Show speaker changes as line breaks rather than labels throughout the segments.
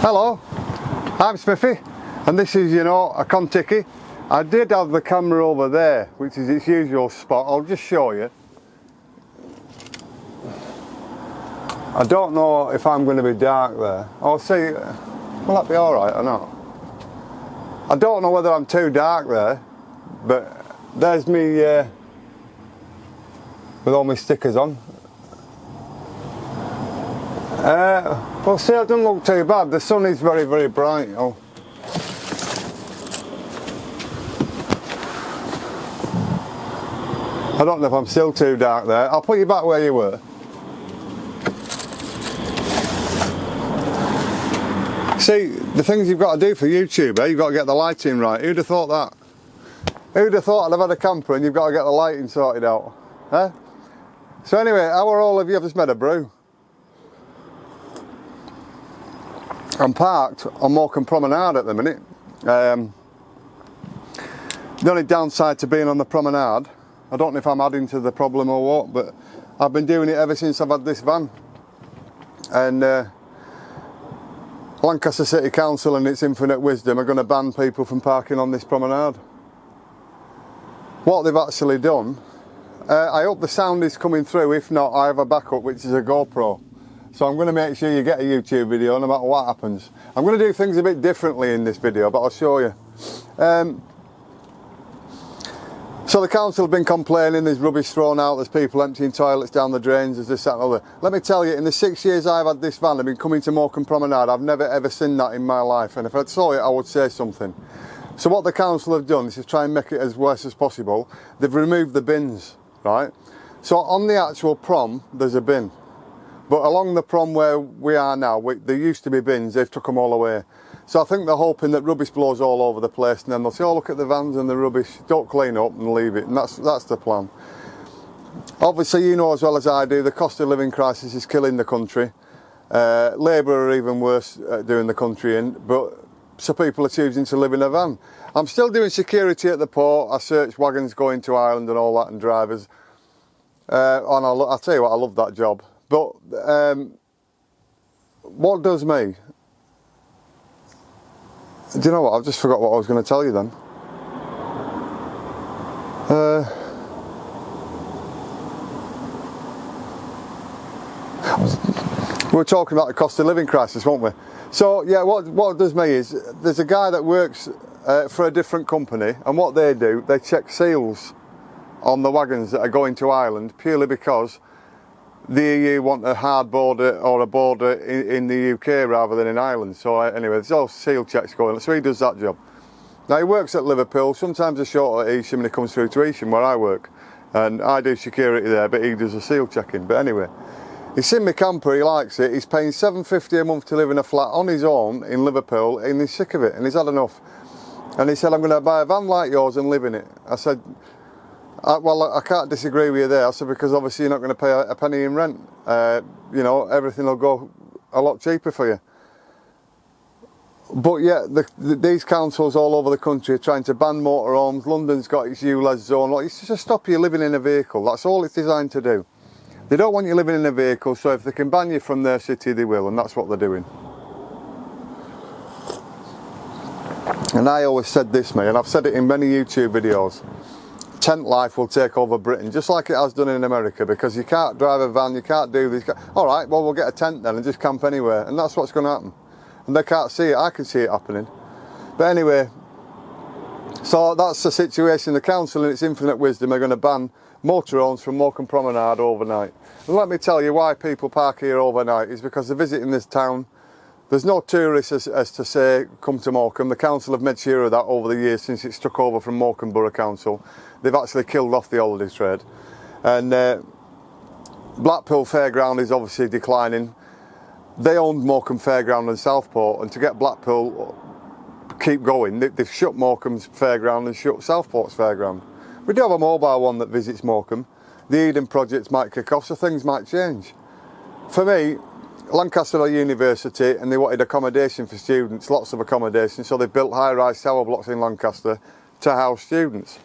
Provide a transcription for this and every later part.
Hello, I'm Smithy, and this is, a Contiki. I did have the camera over there, which is its usual spot. I'll just show you. I don't know if I'm going to be dark there. I'll see. Will that be alright or not? I don't know whether I'm too dark there, but there's me with all my stickers on. Well, see, it doesn't look too bad. The sun is very, very bright. Oh. I don't know if I'm still too dark there. I'll put you back where you were. See, the things you've got to do for YouTube, you've got to get the lighting right. Who'd have thought that? Who'd have thought I'd have had a camper and you've got to get the lighting sorted out? Huh? So anyway, how are all of you? I've just made a brew. I'm parked on Morecambe Promenade at the minute. The only downside to being on the promenade, I don't know if I'm adding to the problem or what, but I've been doing it ever since I've had this van. And Lancaster City Council and its infinite wisdom are going to ban people from parking on this promenade. What they've actually done, I hope the sound is coming through. If not, I have a backup, which is a GoPro. So I'm going to make sure you get a YouTube video no matter what happens. I'm going to do things a bit differently in this video, but I'll show you. So the council have been complaining, there's rubbish thrown out, there's people emptying toilets down the drains, there's this, that and other. Let me tell you, in the 6 years I've had this van, I've been coming to Morecambe Promenade, I've never ever seen that in my life. And if I saw it, I would say something. So what the council have done is to try and make it as worse as possible. They've removed the bins, right? So on the actual prom, there's a bin. But along the prom where we are now, there used to be bins, they've took them all away. So I think they're hoping that rubbish blows all over the place and then they'll say, oh, look at the vans and the rubbish, don't clean up and leave it. And that's the plan. Obviously, you know as well as I do, the cost of living crisis is killing the country. Labour are even worse at doing the country in, but so people are choosing to live in a van. I'm still doing security at the port. I search wagons going to Ireland and all that and drivers. And I'll tell you what, I love that job. But what does me? Do you know what? I've just forgot what I was going to tell you then. We were talking about the cost of living crisis, weren't we? So yeah, what does me is there's a guy that works for a different company, and what they do, they check seals on the wagons that are going to Ireland purely because the EU want a hard border or a border in the UK rather than in Ireland. So anyway, there's all seal checks going on. So he does that job. Now he works at Liverpool. Sometimes a short at Easham and he comes through to Easham where I work. And I do security there, but he does the seal checking. But anyway, he's seen my camper, he likes it. He's paying $7.50 a month to live in a flat on his own in Liverpool and he's sick of it and he's had enough. And he said, I'm going to buy a van like yours and live in it. I said, well, I can't disagree with you there. I said, because obviously you're not going to pay a penny in rent. Everything will go a lot cheaper for you. But yeah, these councils all over the country are trying to ban motorhomes. London's got its ULEZ zone. It's just to stop you living in a vehicle. That's all it's designed to do. They don't want you living in a vehicle, so if they can ban you from their city, they will, and that's what they're doing. And I always said this, mate, and I've said it in many YouTube videos. Tent life will take over Britain, just like it has done in America, because you can't drive a van, you can't do this. All right, well, we'll get a tent then and just camp anywhere, and that's what's going to happen. And they can't see it, I can see it happening. But anyway, so that's the situation. The council in its infinite wisdom are going to ban motorhomes from Morecambe Promenade overnight. And let me tell you why people park here overnight is because they're visiting this town. There's no tourists as to say, come to Morecambe. The council have made sure of that over the years since it's took over from Morecambe Borough Council. They've actually killed off the holiday trade. And Blackpool Fairground is obviously declining. They owned Morecambe Fairground and Southport, and to get Blackpool keep going, they've shut Morecambe's Fairground and shut Southport's Fairground. We do have a mobile one that visits Morecambe. The Eden project might kick off, so things might change. For me, Lancaster University, and they wanted accommodation for students, lots of accommodation, so they built high-rise tower blocks in Lancaster to house students.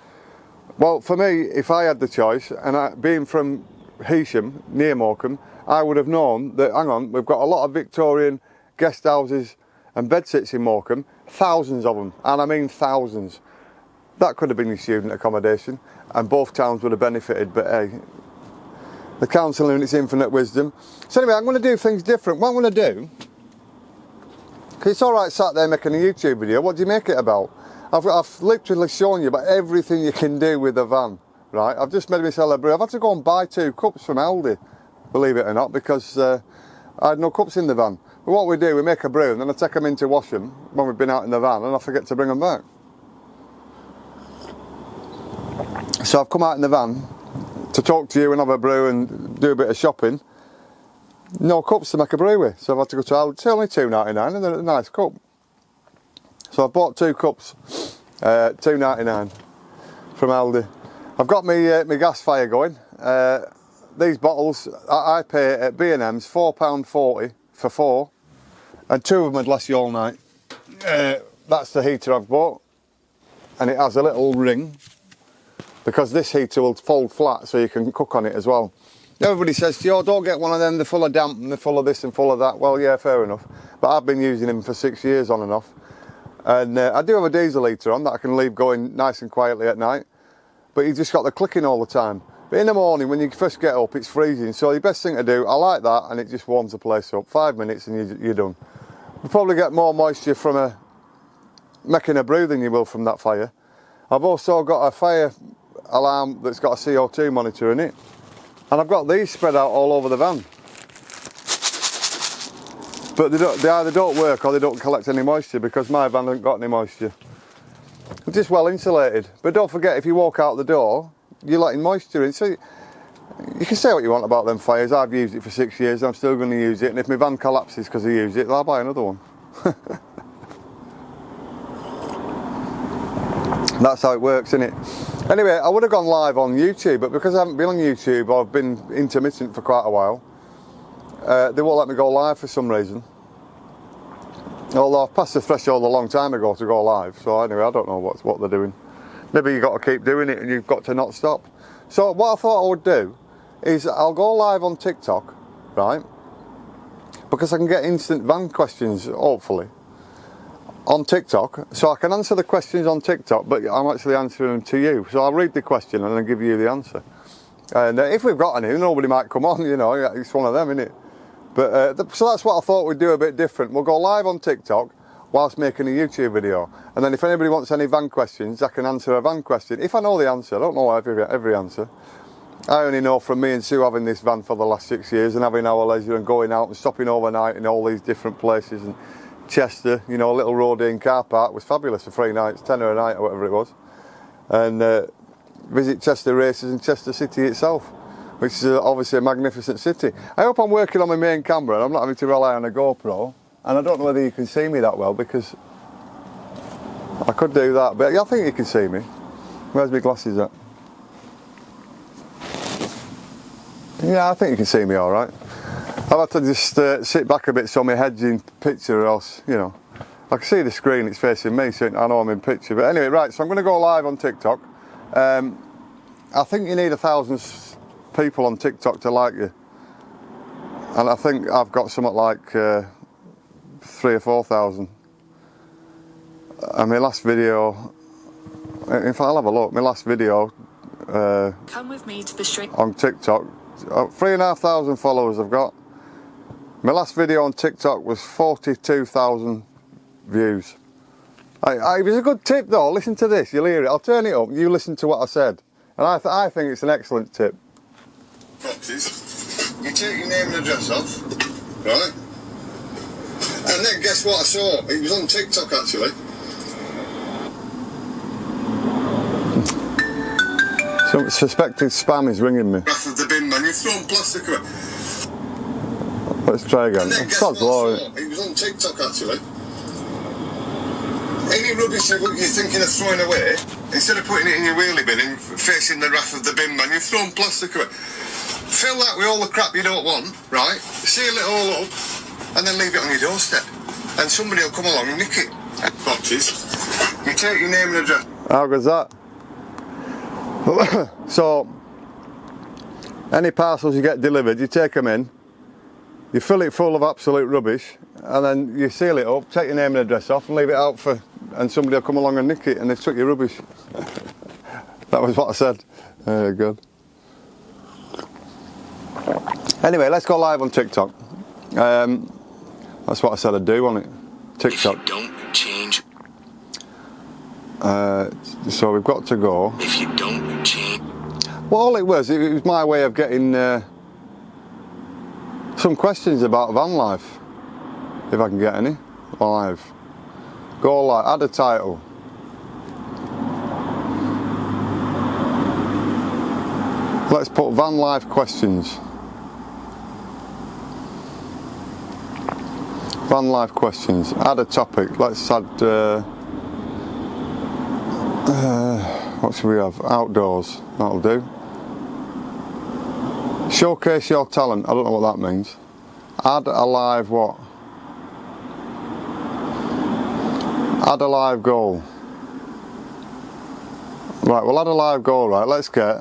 Well, for me, if I had the choice, and being from Easham, near Morecambe, I would have known that, hang on, we've got a lot of Victorian guest houses and bed sits in Morecambe, thousands of them, and I mean thousands. That could have been your student accommodation, and both towns would have benefited, but hey, the council in its infinite wisdom. So anyway, I'm going to do things different. What I'm going to do, because it's alright sat there making a YouTube video, what do you make it about? I've literally shown you about everything you can do with a van, right? I've just made myself a brew. I've had to go and buy 2 cups from Aldi, believe it or not, because I had no cups in the van. But what we do, we make a brew and then I take them in to wash them when we've been out in the van, and I forget to bring them back. So I've come out in the van to talk to you and have a brew and do a bit of shopping. No cups to make a brew with, so I've had to go to Aldi. It's only £2.99 and they're a nice cup. So I've bought 2 cups, £2.99 from Aldi. I've got my gas fire going. These bottles, I pay at B&M's £4.40 for 4, and 2 of them would last you all night. That's the heater I've bought, and it has a little ring, because this heater will fold flat so you can cook on it as well. Everybody says to you, oh, don't get one of them, they're full of damp and they're full of this and full of that. Well, yeah, fair enough. But I've been using them for 6 years on and off. And I do have a diesel heater on that I can leave going nice and quietly at night. But you just got the clicking all the time. But in the morning, when you first get up, it's freezing. So the best thing to do, I like that, and it just warms the place up. 5 minutes and you're done. You'll probably get more moisture from making a brew than you will from that fire. I've also got a fire alarm that's got a CO2 monitor in it. And I've got these spread out all over the van. But they either don't work or they don't collect any moisture, because my van hasn't got any moisture. It's just well insulated. But don't forget, if you walk out the door, you're letting moisture in. So you can say what you want about them fires. I've used it for 6 years, I'm still going to use it. And if my van collapses because I use it, I'll buy another one. That's how it works, isn't it? Anyway, I would have gone live on YouTube, but because I haven't been on YouTube, I've been intermittent for quite a while. They won't let me go live for some reason. Although I've passed the threshold a long time ago to go live. So anyway, I don't know what they're doing. Maybe you've got to keep doing it and you've got to not stop. So what I thought I would do is I'll go live on TikTok, right? Because I can get instant van questions, hopefully, on TikTok. So I can answer the questions on TikTok, but I'm actually answering them to you. So I'll read the question and then give you the answer. And if we've got any, nobody might come on, you know, it's one of them, isn't it? But so that's what I thought we'd do a bit different. We'll go live on TikTok whilst making a YouTube video. And then if anybody wants any van questions, I can answer a van question. If I know the answer, I don't know every answer. I only know from me and Sue having this van for the last 6 years and having our leisure and going out and stopping overnight in all these different places. And Chester, you know, a little Rodin car park was fabulous for 3 nights, £10 a night or whatever it was. And visit Chester races and Chester City itself, which is obviously a magnificent city. I hope I'm working on my main camera and I'm not having to rely on a GoPro. And I don't know whether you can see me that well, because I could do that, but I think you can see me. Where's my glasses at? Yeah, I think you can see me all right. I've had to just sit back a bit so my head's in picture, or else, you know, I can see the screen, it's facing me, so I know I'm in picture. But anyway, right, so I'm going to go live on TikTok. I think you need 1,000 people on TikTok to like you. And I think I've got something like 3,000 or 4,000. And my last video, in fact I'll have a look, my last video
Come with me to the street
on TikTok, 3,500 followers I've got. My last video on TikTok was 42,000 views. It was a good tip though, listen to this, you'll hear it, I'll turn it up, you listen to what I said. And I think it's an excellent tip. Boxes, you take your name and address off, right? And then guess what I saw? It was on TikTok actually. Some suspected spam is ringing me. Wrath of the bin man, you've thrown plastic away. Let's try again. And then guess what I saw? It was on TikTok actually. Any rubbish you're thinking of throwing away, instead of putting it in your wheelie bin and facing the wrath of the bin man, you've thrown plastic away. Fill that with all the crap you don't want, right? Seal it all up, and then leave it on your doorstep. And somebody will come along and nick it. Boxes. You take your name and address. How good's that? So, any parcels you get delivered, you take them in, you fill it full of absolute rubbish, and then you seal it up, take your name and address off and leave it out for, and somebody will come along and nick it and they've took your rubbish. That was what I said. Good. Anyway, let's go live on TikTok. That's what I said I'd do on it. TikTok.
If you don't change.
So we've got to go.
If you don't change.
Well, all it was my way of getting some questions about van life, if I can get any. Live. Go live. Add a title. Let's put van life questions. Van life questions. Add a topic. Let's add. What should we have? Outdoors. That'll do. Showcase your talent. I don't know what that means. Add a live what? Add a live goal. Right, we'll add a live goal, right? Let's get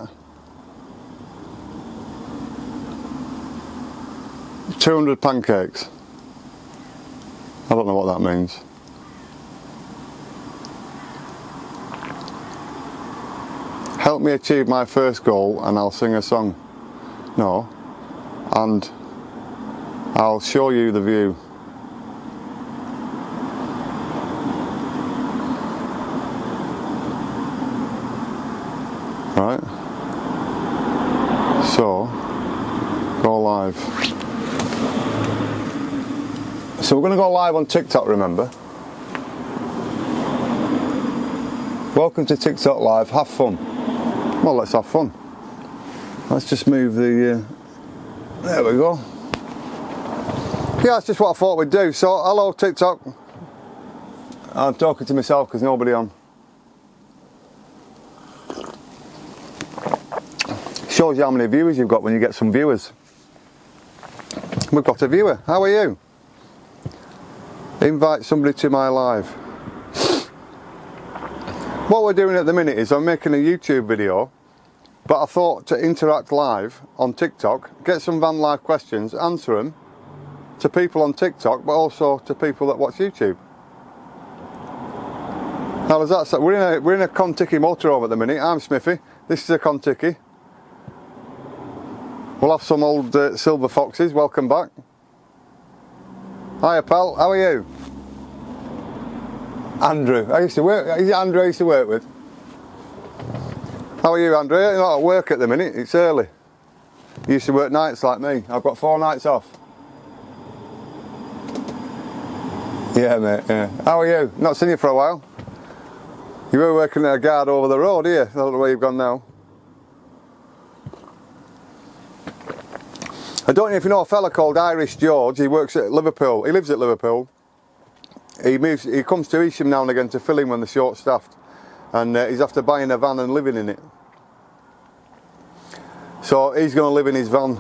200 pancakes. I don't know what that means. Help me achieve my first goal and I'll sing a song. No. And I'll show you the view. Right. So, go live. So we're going to go live on TikTok, remember? Welcome to TikTok Live, have fun. Well, let's have fun. Let's just move the, there we go. Yeah, that's just what I thought we'd do. So, hello TikTok. I'm talking to myself because nobody on. Shows you how many viewers you've got when you get some viewers. We've got a viewer, how are you? Invite somebody to my live. What we're doing at the minute is I'm making a YouTube video, but I thought to interact live on TikTok, get some van life questions, answer them to people on TikTok, but also to people that watch YouTube. How does that sound? We're in a Contiki motorhome at the minute. I'm Smithy. This is a Contiki. We'll have some old silver foxes. Welcome back. Hiya pal, how are you? Andrew, is it Andrew I used to work with? How are you, Andrew? You're not at work at the minute, it's early. You used to work nights like me. I've got 4 nights off. Yeah mate, yeah. How are you? Not seen you for a while. You were working at a guard over the road, here. I don't know where you've gone now. I don't know if you know a fella called Irish George. He works at Liverpool. He lives at Liverpool. He comes to Isham now and again to fill in when they're short-staffed, and he's after buying a van and living in it. So he's going to live in his van.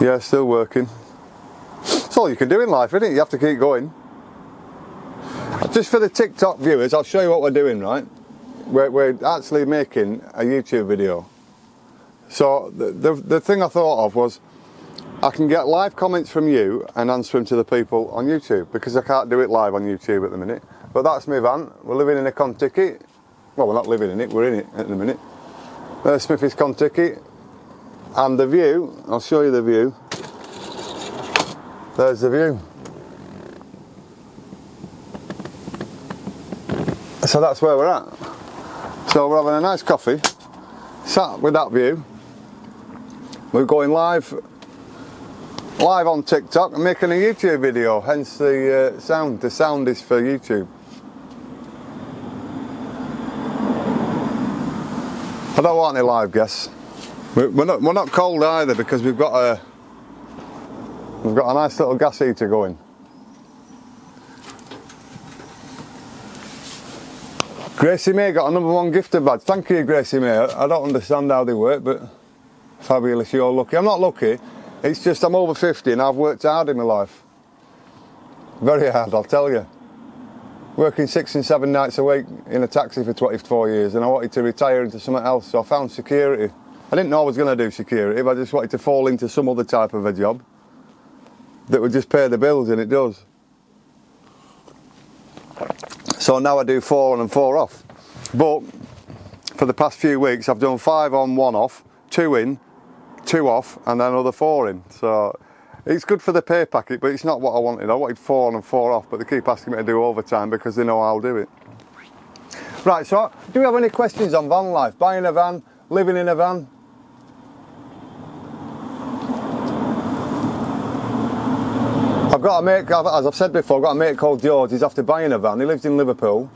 Yeah, still working. That's all you can do in life, isn't it? You have to keep going. Just for the TikTok viewers, I'll show you what we're doing, right? We're actually making a YouTube video. So the thing I thought of was I can get live comments from you and answer them to the people on YouTube, because I can't do it live on YouTube at the minute. But that's my van. We're living in a Contiki. Well, we're not living in it, we're in it at the minute. There's Smithy's Contiki. And the view, I'll show you the view. There's the view. So that's where we're at. So we're having a nice coffee, sat with that view. We're going live on TikTok and making a YouTube video, hence the sound. The sound is for YouTube. I don't want any live guests. We're not cold either, because we've got a nice little gas heater going. Gracie May got a #1 gifter badge. Thank you, Gracie May. I don't understand how they work, but fabulous, you're lucky. I'm not lucky, it's just I'm over 50 and I've worked hard in my life. Very hard, I'll tell you. Working 6 and 7 nights a week in a taxi for 24 years, and I wanted to retire into something else, so I found security. I didn't know I was going to do security, but I just wanted to fall into some other type of a job that would just pay the bills, and it does. So now I do 4 on and 4 off. But for the past few weeks I've done 5 on, 1 off, 2 in, 2 off, and then another 4 in. So it's good for the pay packet, but it's not what I wanted. I wanted 4 on and 4 off, but they keep asking me to do overtime because they know I'll do it. Right, so do you have any questions on van life? Buying a van, living in a van? I've got a mate, as I've said before, I've got a mate called George. He's after buying a van. He lives in Liverpool.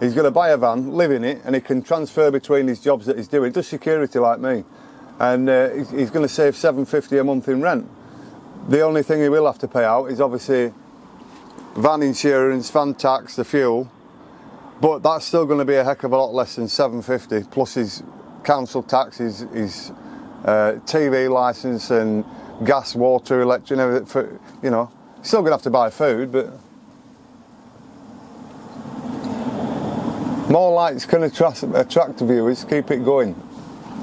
He's going to buy a van, live in it, and he can transfer between his jobs that he's doing. He does security like me. And he's going to save $750 a month in rent. The only thing he will have to pay out is obviously van insurance, van tax, the fuel. But that's still going to be a heck of a lot less than $750, plus his council tax, his TV licence and gas, water, electric, and everything. For, you know, still going to have to buy food, but more likes can attract viewers. Keep it going.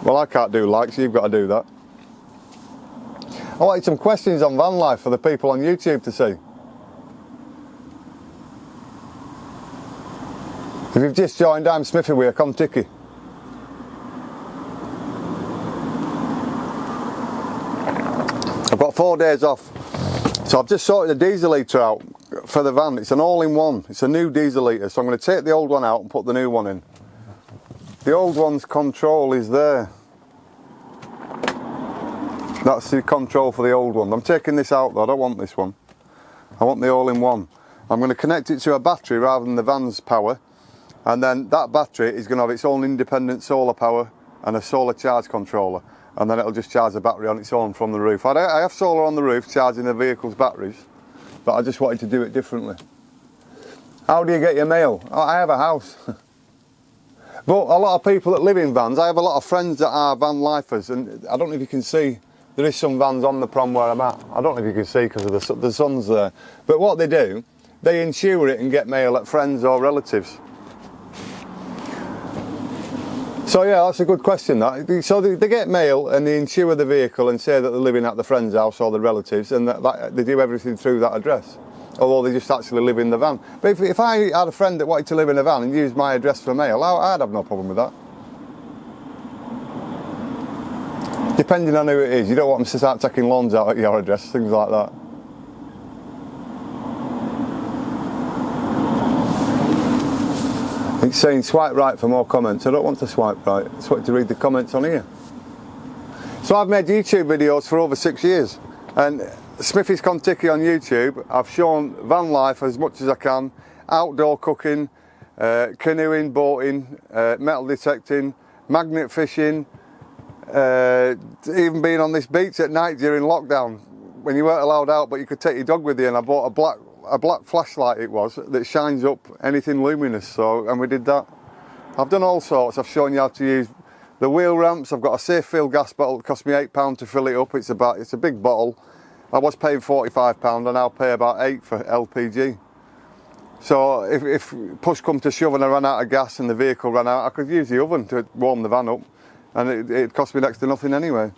Well, I can't do likes, you've got to do that. I wanted some questions on van life for the people on YouTube to see. If you've just joined, I'm Smithy with a Contiki. I've got 4 days off. So I've just sorted the diesel litre out for the van. It's an all-in-one. It's a new diesel litre. So I'm going to take the old one out and put the new one in. The old one's control is there. That's the control for the old one. I'm taking this out though. I don't want this one. I want the all-in-one. I'm going to connect it to a battery rather than the van's power. And then that battery is going to have its own independent solar power and a solar charge controller. And then it'll just charge the battery on its own from the roof. I have solar on the roof charging the vehicle's batteries, but I just wanted to do it differently. How do you get your mail? Oh, I have a house. But a lot of people that live in vans, I have a lot of friends that are van lifers, and I don't know if you can see, there is some vans on the prom where I'm at. I don't know if you can see because of the sun's there. But what they do, they insure it and get mail at friends or relatives. So yeah, that's a good question that. So they get mail and they insure the vehicle and say that they're living at the friend's house or the relatives, and that they do everything through that address. Although they just actually live in the van. But if I had a friend that wanted to live in a van and use my address for mail, I'd have no problem with that. Depending on who it is, you don't want them to start taking loans out at your address, things like that. It's saying swipe right for more comments. I don't want to swipe right. I just want to read the comments on here. So I've made YouTube videos for over 6 years, and SMITHY'S Contiki on YouTube, I've shown van life as much as I can, outdoor cooking, canoeing, boating, metal detecting, magnet fishing, even being on this beach at night during lockdown when you weren't allowed out but you could take your dog with you, and I bought a black flashlight it was that shines up anything luminous, and we did that. I've done all sorts. I've shown you how to use the wheel ramps. I've got a safe fill gas bottle. It cost me £8 to fill it up. It's a big bottle. I was paying £45 and I'll pay about £8 for LPG. So if push come to shove and I ran out of gas and the vehicle ran out, I could use the oven to warm the van up, and it cost me next to nothing anyway.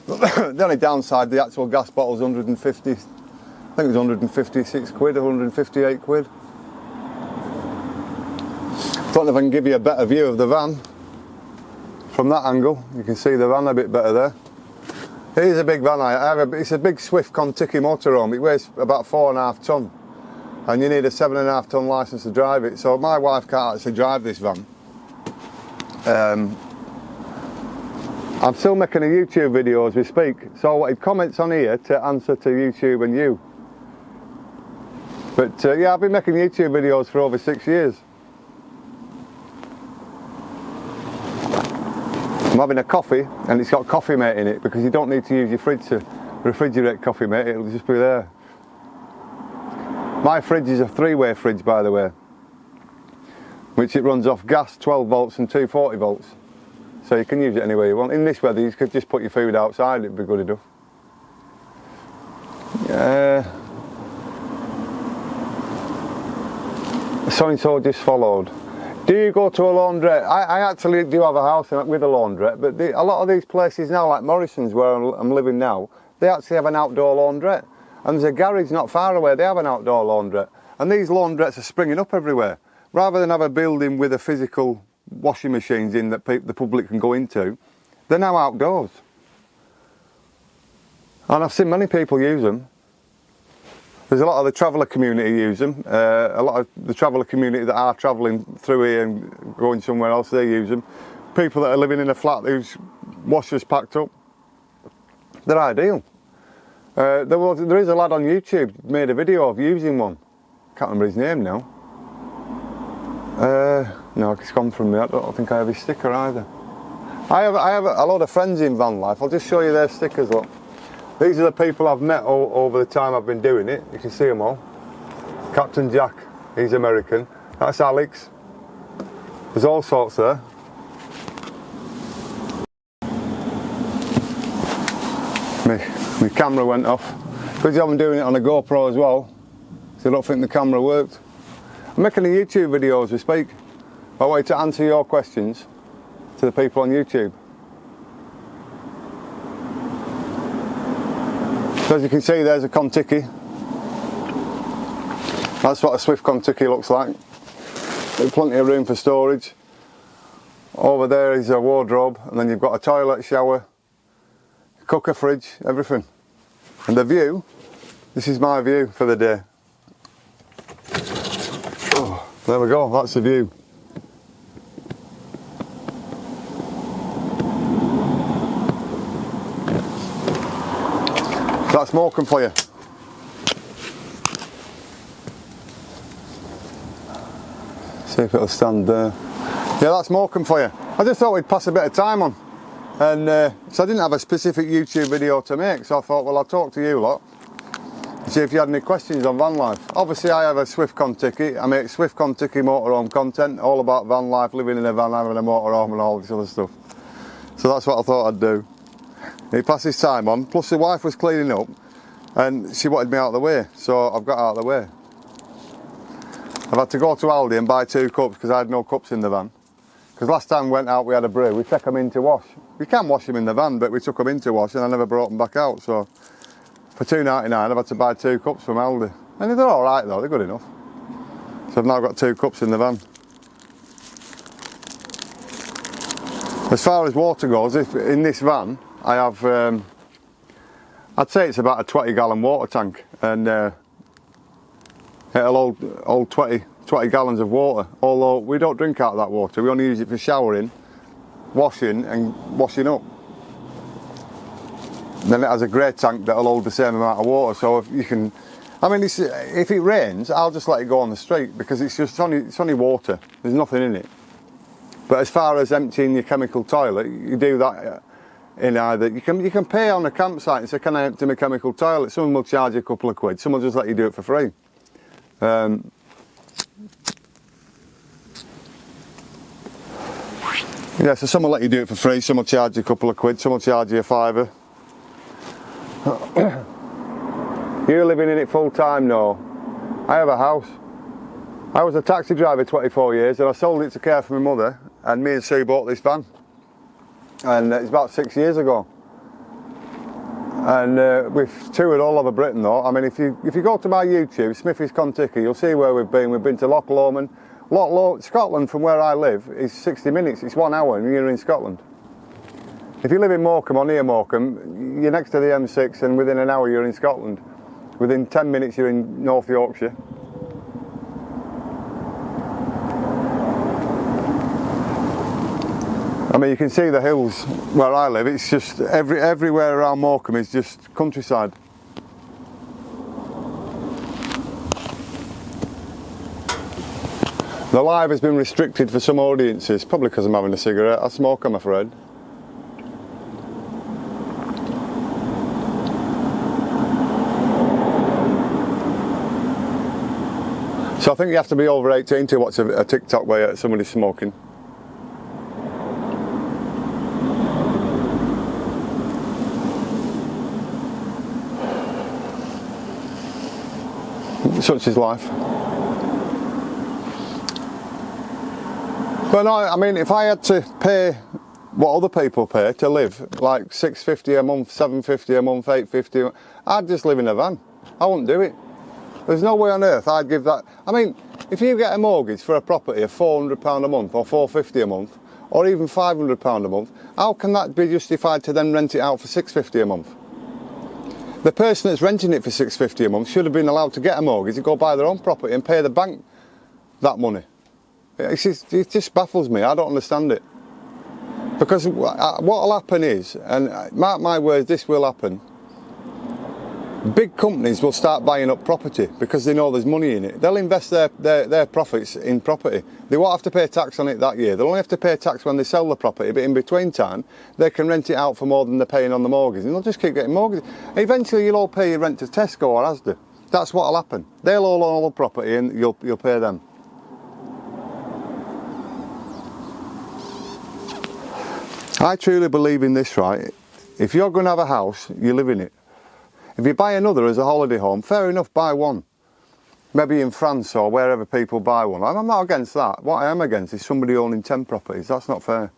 The only downside, the actual gas bottle's 150, I think it was 156 quid, 158 quid. Don't know if I can give you a better view of the van from that angle. You can see the van a bit better there. It is a big van. It's a big Swift Contiki motorhome. It weighs about 4.5 tonne, and you need a 7.5 tonne licence to drive it. So my wife can't actually drive this van. I'm still making a YouTube video as we speak, so I wanted comments on here to answer to YouTube and you. But yeah, I've been making YouTube videos for over 6 years. I'm having a coffee and it's got Coffee Mate in it, because you don't need to use your fridge to refrigerate Coffee Mate, it'll just be there. My fridge is a 3-way fridge, by the way, which it runs off gas, 12 volts and 240 volts. So you can use it any way you want. In this weather you could just put your food outside, it'd be good enough. So-and-so just followed. Do you go to a laundrette? I actually do have a house with a laundrette, but a lot of these places now, like Morrison's where I'm living now, they actually have an outdoor laundrette. And there's a garage not far away, they have an outdoor laundrette. And these laundrettes are springing up everywhere. Rather than have a building with a physical washing machines in that the public can go into, they're now outdoors. And I've seen many people use them. There's a lot of the traveller community use them. A lot of the traveller community that are travelling through here and going somewhere else, they use them. People that are living in a flat whose washer's packed up, they're ideal. There is a lad on YouTube made a video of using one. Can't remember his name now. No, it's gone from me. I don't think I have his sticker either. I have a lot of friends in Vanlife. I'll just show you their stickers, look. These are the people I've met over the time I've been doing it. You can see them all. Captain Jack, he's American. That's Alex. There's all sorts there. My camera went off. Because I'm doing it on a GoPro as well, so I don't think the camera worked. I'm making a YouTube video as we speak. I want you to answer your questions to the people on YouTube. So as you can see, there's a Contiki. That's what a Swift Contiki looks like. There's plenty of room for storage. Over there is a wardrobe, and then you've got a toilet, shower, cooker, fridge, everything. And the view, this is my view for the day. Oh, there we go, that's the view. That's Morecambe for you. See if it'll stand there. Yeah, that's Morecambe for you. I just thought we'd pass a bit of time on. And so I didn't have a specific YouTube video to make, so I thought, well, I'll talk to you lot. See if you had any questions on van life. Obviously I have a Swift Contiki. I make Swift Contiki motorhome content, all about van life, living in a van, having a motorhome and all this other stuff. So that's what I thought I'd do. He passes time on, plus the wife was cleaning up and she wanted me out of the way, so I've got out of the way. I've had to go to Aldi and buy 2 cups because I had no cups in the van. Because last time we went out we had a brew, we took them in to wash. You can wash them in the van, but we took them in to wash and I never brought them back out, so for £2.99 I've had to buy 2 cups from Aldi. And they're alright though, they're good enough. So I've now got 2 cups in the van. As far as water goes, if in this van I have, I'd say it's about a 20-gallon water tank, and it'll hold 20 gallons of water, although we don't drink out of that water, we only use it for showering, washing and washing up. Then it has a grey tank that'll hold the same amount of water, so if you can, I mean, if it rains, I'll just let it go on the street because it's only water, there's nothing in it. But as far as emptying your chemical toilet, you do that in either, you can pay on a campsite and say, can I empty my chemical toilet? Someone will charge you a couple of quid, someone will just let you do it for free. Yeah, so some will let you do it for free, some will charge you a couple of quid, some will charge you a £5. You're living in it full time? No. I have a house. I was a taxi driver 24 years and I sold it to care for my mother, and me and Sue bought this van. And it's about 6 years ago. And we've toured all over Britain though. I mean, if you go to my YouTube, SMITHY'S Contiki, you'll see where we've been. We've been to Loch Lomond. Scotland from where I live is 60 minutes, it's 1 hour and you're in Scotland. If you live in Morecambe or near Morecambe, you're next to the M6 and within an hour you're in Scotland. Within 10 minutes you're in North Yorkshire. I mean, you can see the hills where I live, it's just everywhere around Morecambe is just countryside. The live has been restricted for some audiences, probably because I'm having a cigarette. I smoke, I'm afraid. So I think you have to be over 18 to watch a TikTok where somebody's smoking. Such is life. But no, I mean, if I had to pay what other people pay to live, like $650 a month, $750 a month, $850, I'd just live in a van. I wouldn't do it. There's no way on earth I'd give that. I mean, if you get a mortgage for a property of £400 a month or $450 a month or even £500 a month, how can that be justified to then rent it out for $650 a month? The person that's renting it for $650 a month should have been allowed to get a mortgage and go buy their own property and pay the bank that money. It just baffles me. I don't understand it. Because what will happen is, and mark my words, this will happen, big companies will start buying up property because they know there's money in it. They'll invest their profits in property. They won't have to pay tax on it that year. They'll only have to pay tax when they sell the property, but in between time, they can rent it out for more than they're paying on the mortgage. And they'll just keep getting mortgages. Eventually, you'll all pay your rent to Tesco or Asda. That's what'll happen. They'll all own all the property and you'll pay them. I truly believe in this, right? If you're going to have a house, you live in it. If you buy another as a holiday home, fair enough, buy one. Maybe in France or wherever people buy one. I'm not against that. What I am against is somebody owning 10 properties. That's not fair.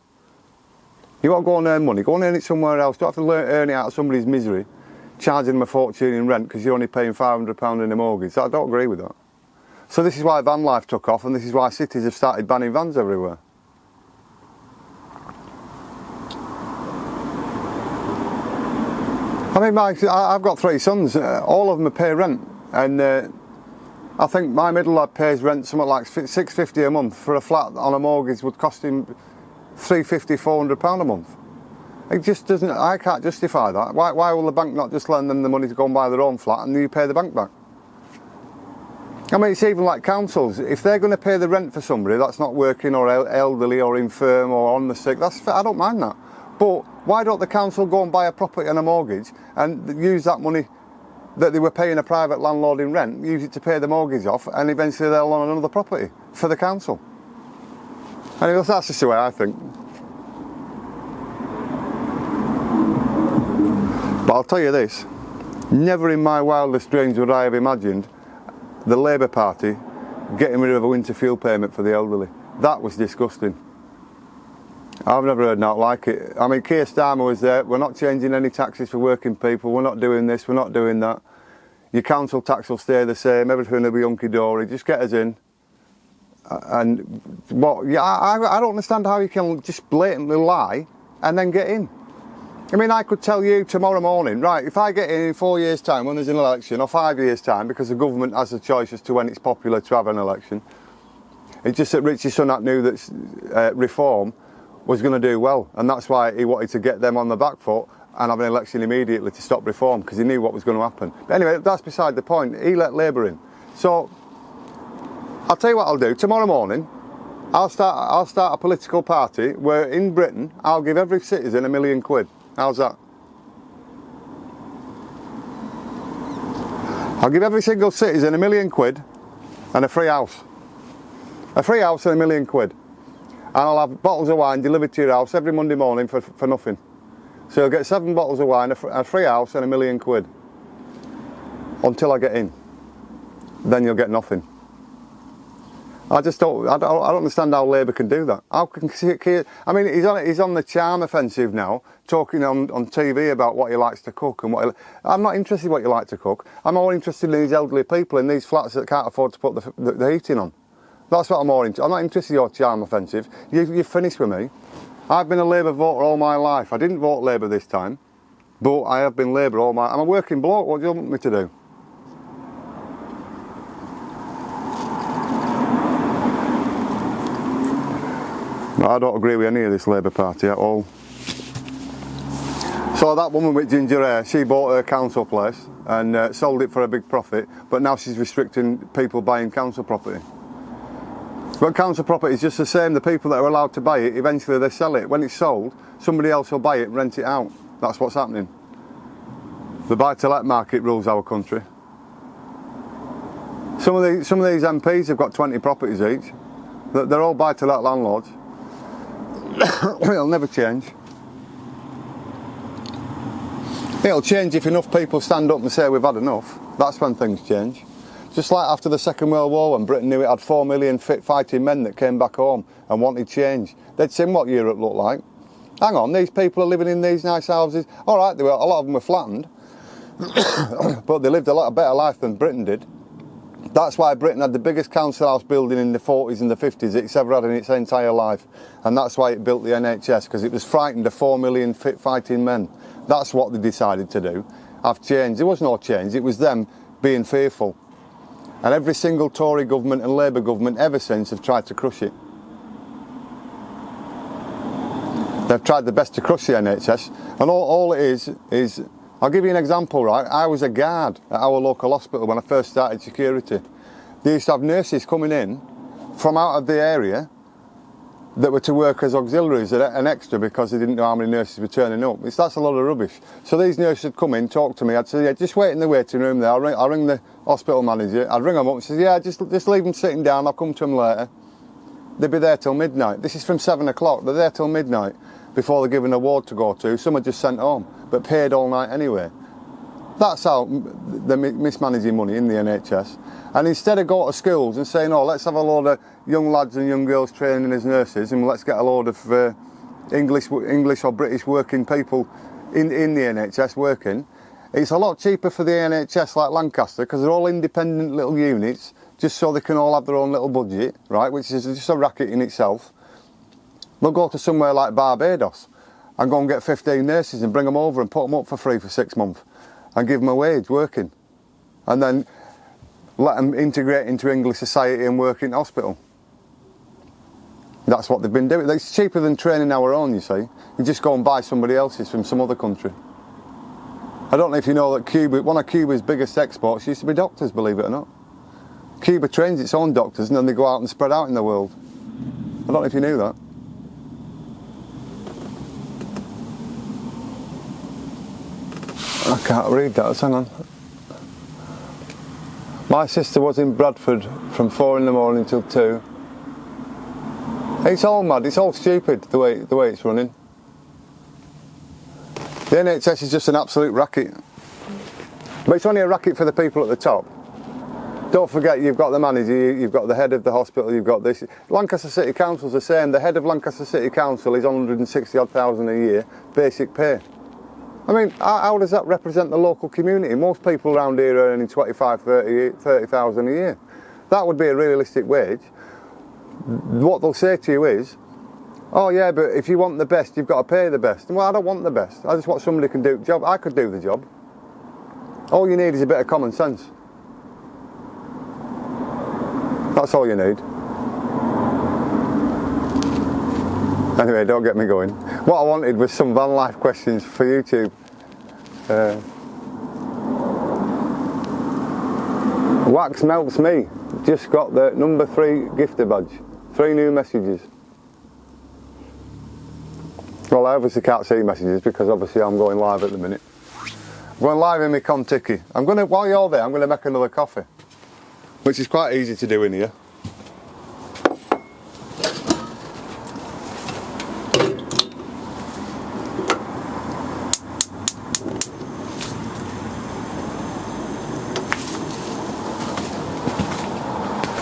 You want to go and earn money, go and earn it somewhere else. Don't have to earn it out of somebody's misery, charging them a fortune in rent because you're only paying £500 in a mortgage. I don't agree with that. So this is why Vanlife took off, and this is why cities have started banning vans everywhere. I mean, I've got 3 sons, all of them pay rent, and I think my middle lad pays rent something like $650 a month for a flat on a mortgage would cost him £350, £400 a month. It just doesn't, I can't justify that. Why will the bank not just lend them the money to go and buy their own flat and you pay the bank back? I mean, it's even like councils. If they're going to pay the rent for somebody that's not working or elderly or infirm or on the sick, I don't mind that. But why don't the council go and buy a property on a mortgage and use that money that they were paying a private landlord in rent, use it to pay the mortgage off, and eventually they'll own another property for the council? Anyway, that's just the way I think. But I'll tell you this, never in my wildest dreams would I have imagined the Labour Party getting rid of a winter fuel payment for the elderly. That was disgusting. I've never heard not like it. I mean, Keir Starmer was there. We're not changing any taxes for working people. We're not doing this. We're not doing that. Your council tax will stay the same. Everything will be hunky-dory. Just get us in. And what? Yeah, I don't understand how you can just blatantly lie and then get in. I mean, I could tell you tomorrow morning, right, if I get in 4 years' time when there's an election, or 5 years' time, because the government has a choice as to when it's popular to have an election. It's just that Richie Sunak knew that reform was going to do well, and that's why he wanted to get them on the back foot and have an election immediately to stop reform, because he knew what was going to happen. But anyway, that's beside the point. He let Labour in. So I'll tell you what I'll do. Tomorrow morning, I'll start a political party where in Britain I'll give every citizen £1 million. How's that? I'll give every single citizen £1 million and a free house. A free house and £1 million. And I'll have bottles of wine delivered to your house every Monday morning for nothing. So you'll get 7 bottles of wine, a free house and £1 million. Until I get in. Then you'll get nothing. I don't understand how Labour can do that. How can I mean, he's on the charm offensive now, talking on TV about what he likes to cook and what I'm not interested in what you like to cook. I'm more interested in these elderly people in these flats that can't afford to put the heating on. That's what I'm more into. I'm not interested in your charm offensive. You've finished with me. I've been a Labour voter all my life. I didn't vote Labour this time, but I have been Labour all my... I'm a working bloke. What do you want me to do? I don't agree with any of this Labour Party at all. So that woman with ginger hair, she bought her council place and sold it for a big profit, but now she's restricting people buying council property. But council property is just the same. The people that are allowed to buy it, eventually they sell it. When it's sold, somebody else will buy it and rent it out. That's what's happening. The buy-to-let market rules our country. Some of these MPs have got 20 properties each. They're all buy-to-let landlords. It'll never change. It'll change if enough people stand up and say we've had enough. That's when things change. Just like after the Second World War, when Britain knew it had 4 million fit fighting men that came back home and wanted change. They'd seen what Europe looked like. Hang on, these people are living in these nice houses. All right, a lot of them were flattened, but they lived a lot better life than Britain did. That's why Britain had the biggest council house building in the 40s and the 50s it's ever had in its entire life. And that's why it built the NHS, because it was frightened of 4 million fit fighting men. That's what they decided to do. I've changed. There was no change. It was them being fearful. And every single Tory government and Labour government ever since have tried to crush it. They've tried their best to crush the NHS. And all it is, I'll give you an example, right? I was a guard at our local hospital when I first started security. They used to have nurses coming in from out of the area that were to work as auxiliaries, an extra, because they didn't know how many nurses were turning up. That's a lot of rubbish. So these nurses would come in, talk to me. I'd say, yeah, just wait in the waiting room there. I'll ring the hospital manager. I'd ring them up and say, yeah, just leave them sitting down. I'll come to them later. They'd be there till midnight. This is from 7 o'clock. They're there till midnight before they're given a ward to go to. Some are just sent home, but paid all night anyway. That's how they're mismanaging money in the NHS. And instead of going to schools and saying, oh, let's have a load of young lads and young girls training as nurses, and let's get a load of English or British working people in the NHS working, it's a lot cheaper for the NHS like Lancaster, because they're all independent little units, just so they can all have their own little budget, right, which is just a racket in itself. They'll go to somewhere like Barbados and go and get 15 nurses and bring them over and put them up for free for 6 months and give them a wage working, and then let them integrate into English society and work in hospital. That's what they've been doing. It's cheaper than training our own, you see. You just go and buy somebody else's from some other country. I don't know if you know that Cuba, one of Cuba's biggest exports used to be doctors, believe it or not. Cuba trains its own doctors and then they go out and spread out in the world. I don't know if you knew that. I can't read that, hang on. My sister was in Bradford from 4 in the morning till 2. It's all mad, it's all stupid the way it's running. The NHS is just an absolute racket. But it's only a racket for the people at the top. Don't forget, you've got the manager, you've got the head of the hospital, you've got this. Lancaster City Council's the same. The head of Lancaster City Council is 160,000 a year, basic pay. I mean, how does that represent the local community? Most people around here are earning 25, 30,000 a year. That would be a realistic wage. What they'll say to you is, oh yeah, but if you want the best, you've got to pay the best. Well, I don't want the best. I just want somebody who can do the job. I could do the job. All you need is a bit of common sense. That's all you need. Anyway, don't get me going. What I wanted was some van life questions for YouTube. Wax melts me. Just got the number 3 gifter badge. 3 new messages. Well, I obviously can't see messages because obviously I'm going live at the minute. I'm going live in my Contiki. While you're there, I'm going to make another coffee, which is quite easy to do in here.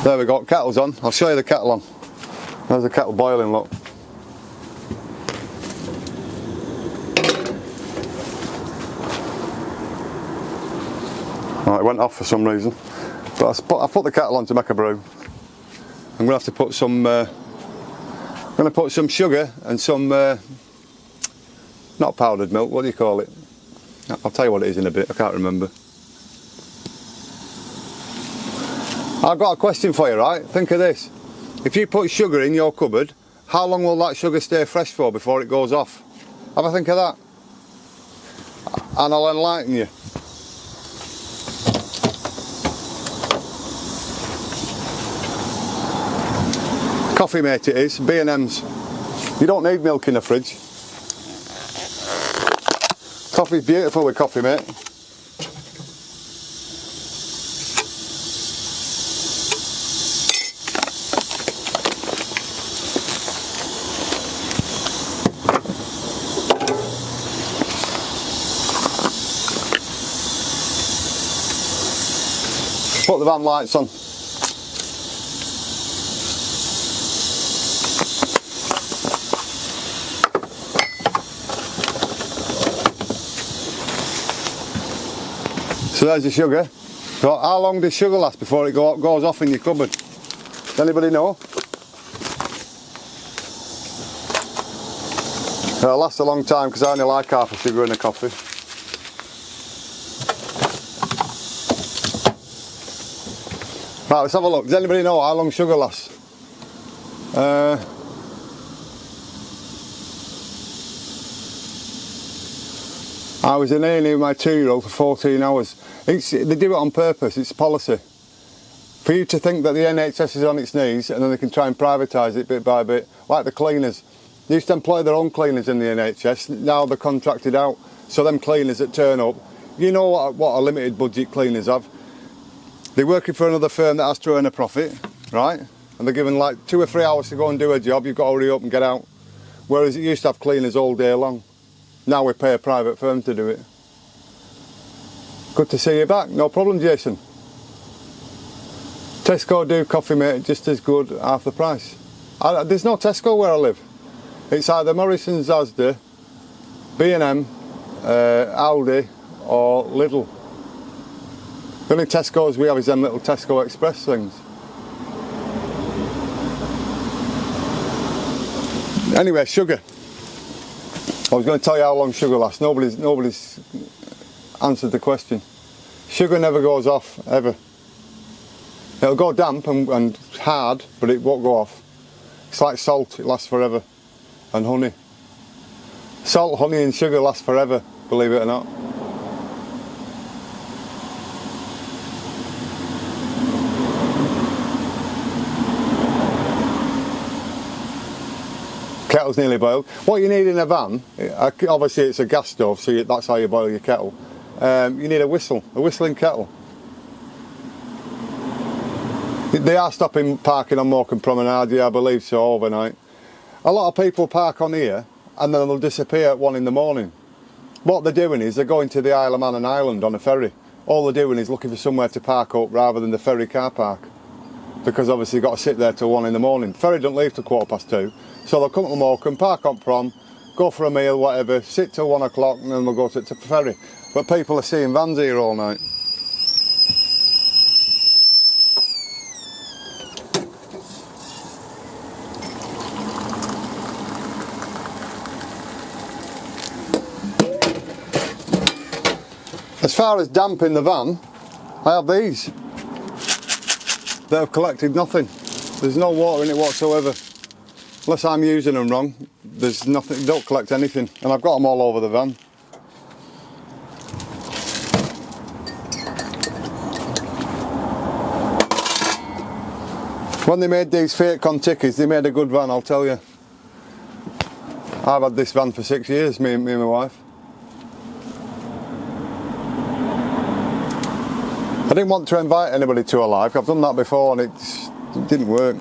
There we go, kettle's on. I'll show you the kettle on. There's the kettle boiling, look. Right, it went off for some reason. But I put the kettle on to make a brew. I'm going to have to put some sugar and some not powdered milk, what do you call it? I'll tell you what it is in a bit, I can't remember. I've got a question for you, right? Think of this. If you put sugar in your cupboard, how long will that sugar stay fresh for before it goes off? Have a think of that. And I'll enlighten you. Coffee mate it is, B&M's. You don't need milk in the fridge. Coffee's beautiful with coffee mate. Put the van lights on. So there's the sugar. So how long does sugar last before it goes off in your cupboard? Does anybody know? It'll last a long time because I only like half a sugar in a coffee. Right, let's have a look. Does anybody know how long sugar lasts? I was in A&E with my 2-year-old for 14 hours. They do it on purpose, it's policy. For you to think that the NHS is on its knees and then they can try and privatise it bit by bit, like the cleaners. They used to employ their own cleaners in the NHS, now they're contracted out. So them cleaners that turn up, you know what a limited budget cleaners have. They're working for another firm that has to earn a profit, right? And they're given like 2 or 3 hours to go and do a job, you've got to hurry up and get out. Whereas it used to have cleaners all day long. Now we pay a private firm to do it. Good to see you back, no problem Jason. Tesco do coffee mate just as good, half the price. There's no Tesco where I live. It's either Morrison's, Asda, B&M, Aldi or Lidl. The only Tesco's we have is them little Tesco Express things. Anyway, sugar. I was going to tell you how long sugar lasts. Nobody's answered the question. Sugar never goes off, ever. It'll go damp and hard, but it won't go off. It's like salt, it lasts forever. And honey. Salt, honey and sugar last forever, believe it or not. Kettle's nearly boiled. What you need in a van, obviously it's a gas stove, so that's how you boil your kettle. You need a whistling kettle. They are stopping parking on Morecambe Promenade, yeah, I believe so, overnight. A lot of people park on here and then they'll disappear at 1 in the morning. What they're doing is they're going to the Isle of Man and Island on a ferry. All they're doing is looking for somewhere to park up rather than the ferry car park. Because obviously you've got to sit there till 1 in the morning. Ferry don't leave till 2:15. So they'll come to Morecambe, park on prom, go for a meal, whatever, sit till 1 o'clock and then they'll go to the ferry. But people are seeing vans here all night. As far as damp in the van, I have these. They have collected nothing. There's no water in it whatsoever. Unless I'm using them wrong, there's nothing, don't collect anything. And I've got them all over the van. When they made these fake Contickies, they made a good van, I'll tell you. I've had this van for 6 years, me and my wife. I didn't want to invite anybody to a live. I've done that before and it didn't work.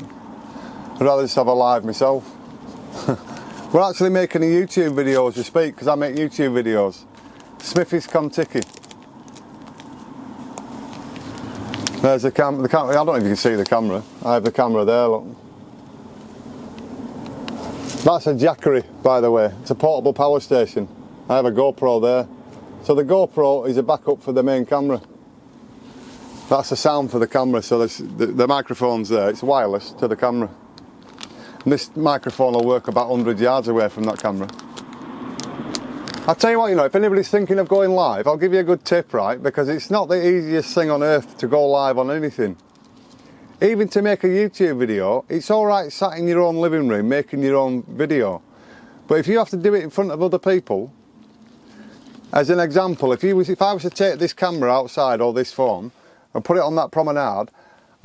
I'd rather just have a live myself. We're actually making a YouTube video as we speak because I make YouTube videos. SMITHY'S Contiki. There's the camera. I don't know if you can see the camera. I have the camera there, look. That's a Jackery, by the way. It's a portable power station. I have a GoPro there. So the GoPro is a backup for the main camera. That's the sound for the camera, so the microphone's there, it's wireless to the camera. And this microphone will work about 100 yards away from that camera. I'll tell you what, you know, if anybody's thinking of going live, I'll give you a good tip, right? Because it's not the easiest thing on earth to go live on anything. Even to make a YouTube video, it's alright sat in your own living room making your own video. But if you have to do it in front of other people, as an example, if I was to take this camera outside or this phone, and put it on that promenade,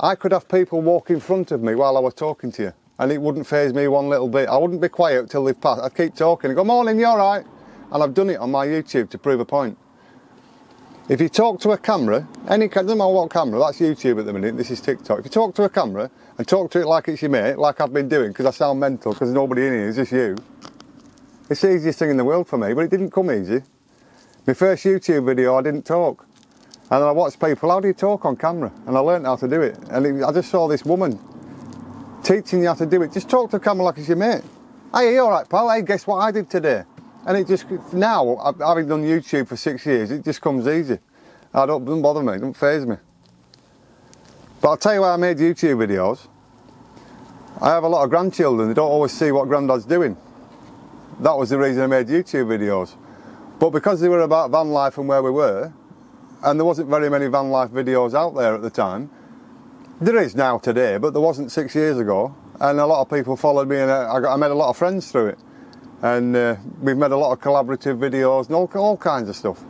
I could have people walk in front of me while I was talking to you and it wouldn't faze me one little bit. I wouldn't be quiet till they've passed. I'd keep talking and go, morning, you alright? And I've done it on my YouTube to prove a point. If you talk to a camera, doesn't matter what camera, that's YouTube at the minute, this is TikTok. If you talk to a camera and talk to it like it's your mate, like I've been doing because I sound mental because there's nobody in here, it's just you. It's the easiest thing in the world for me, but it didn't come easy. My first YouTube video I didn't talk. And then I watched people, how do you talk on camera? And I learned how to do it. And I just saw this woman teaching you how to do it. Just talk to the camera like it's your mate. Hey, you alright, pal? Hey, guess what I did today? And it just, now, having done YouTube for 6 years, it just comes easy. It doesn't bother me, it doesn't faze me. But I'll tell you why I made YouTube videos. I have a lot of grandchildren, they don't always see what Grandad's doing. That was the reason I made YouTube videos. But because they were about van life and where we were, and there wasn't very many van life videos out there at the time, there is now today, but there wasn't 6 years ago, and a lot of people followed me, and I made a lot of friends through it. And we've made a lot of collaborative videos and all kinds of stuff.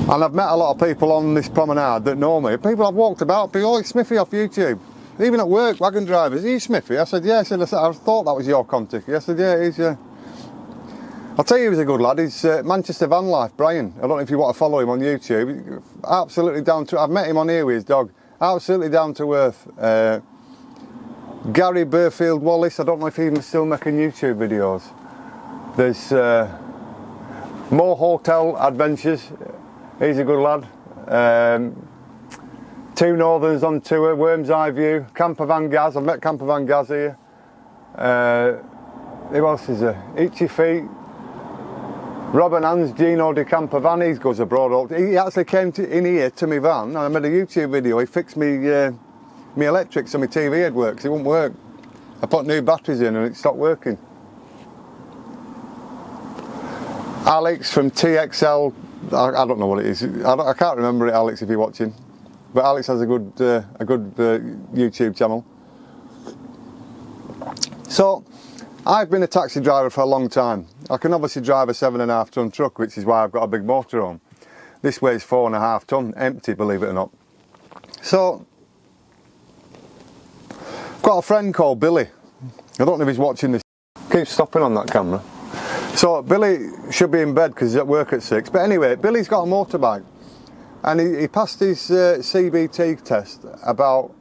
And I've met a lot of people on this promenade that know me. People I've walked about, people, oh, it's Smithy off YouTube. Even at work, wagon drivers, are you Smithy? I said, yeah. I said, I thought that was your contact. I said, yeah, it is, yeah. I'll tell you, he's a good lad. He's Manchester Vanlife, Brian. I don't know if you want to follow him on YouTube. Absolutely down to, I've met him on here with his dog. Absolutely down to earth. Gary Burfield Wallace, I don't know if he's still making YouTube videos. There's More Hotel Adventures. He's a good lad. Two Northerns on tour, Worm's Eye View, Camper Van Gaz. I've met Camper Van Gaz here. Who else is there? Itchy Feet. Rob and Hans, Gino de Camper Van, he goes abroad. He actually came in here to my van and I made a YouTube video. He fixed me my electric so my TV had worked, 'cause it wouldn't work. I put new batteries in and it stopped working. Alex from TXL, I don't know what it is. I can't remember it, Alex, if you're watching. But Alex has a good YouTube channel. So, I've been a taxi driver for a long time. I can obviously drive a 7.5 ton truck, which is why I've got a big motorhome. This weighs 4.5 ton, empty, believe it or not. So, I've got a friend called Billy. I don't know if he's watching this. Keep stopping on that camera. So, Billy should be in bed because he's at work at 6. But anyway, Billy's got a motorbike. And he passed his CBT test about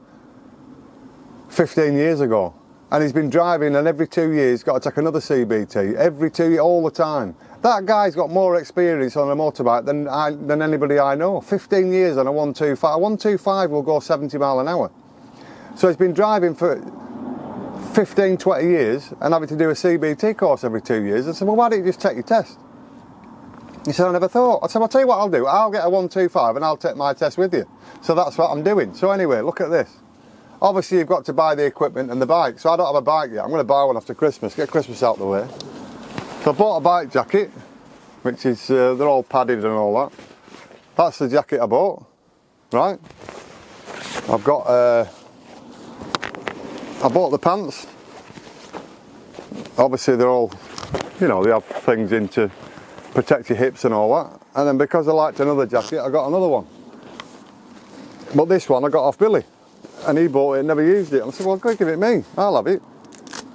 15 years ago. And he's been driving, and every 2 years got to take another CBT. Every 2 years, all the time. That guy's got more experience on a motorbike than anybody I know. 15 years on a 125. A 125 will go 70 mile an hour. So he's been driving for 15, 20 years and having to do a CBT course every 2 years. I said, well, why don't you just take your test? He said, I never thought. I said, I'll tell you what I'll do. I'll get a 125 and I'll take my test with you. So that's what I'm doing. So anyway, look at this. Obviously, you've got to buy the equipment and the bike. So I don't have a bike yet. I'm going to buy one after Christmas. Get Christmas out of the way. So I bought a bike jacket, which is, they're all padded and all that. That's the jacket I bought, right? I've got, I bought the pants. Obviously, they're all, you know, they have things in to protect your hips and all that. And then because I liked another jacket, I got another one. But this one I got off Billy. And he bought it and never used it. I said, well, go give it me. I'll have it.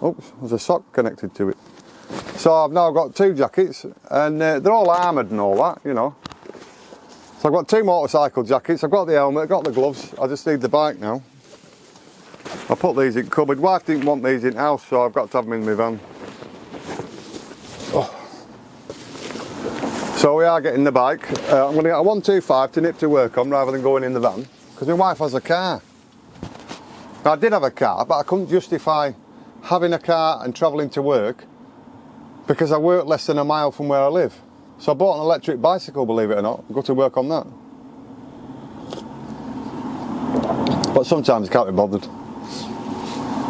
Oops, there's a sock connected to it. So I've now got 2 jackets, and they're all armoured and all that, you know. So I've got 2 motorcycle jackets. I've got the helmet, I've got the gloves. I just need the bike now. I put these in cupboard. Wife didn't want these in house, so I've got to have them in my van. Oh. So we are getting the bike. I'm going to get a 125 to nip to work on rather than going in the van, because my wife has a car. I did have a car, but I couldn't justify having a car and travelling to work because I work less than a mile from where I live. So I bought an electric bicycle, believe it or not, go to work on that. But sometimes I can't be bothered.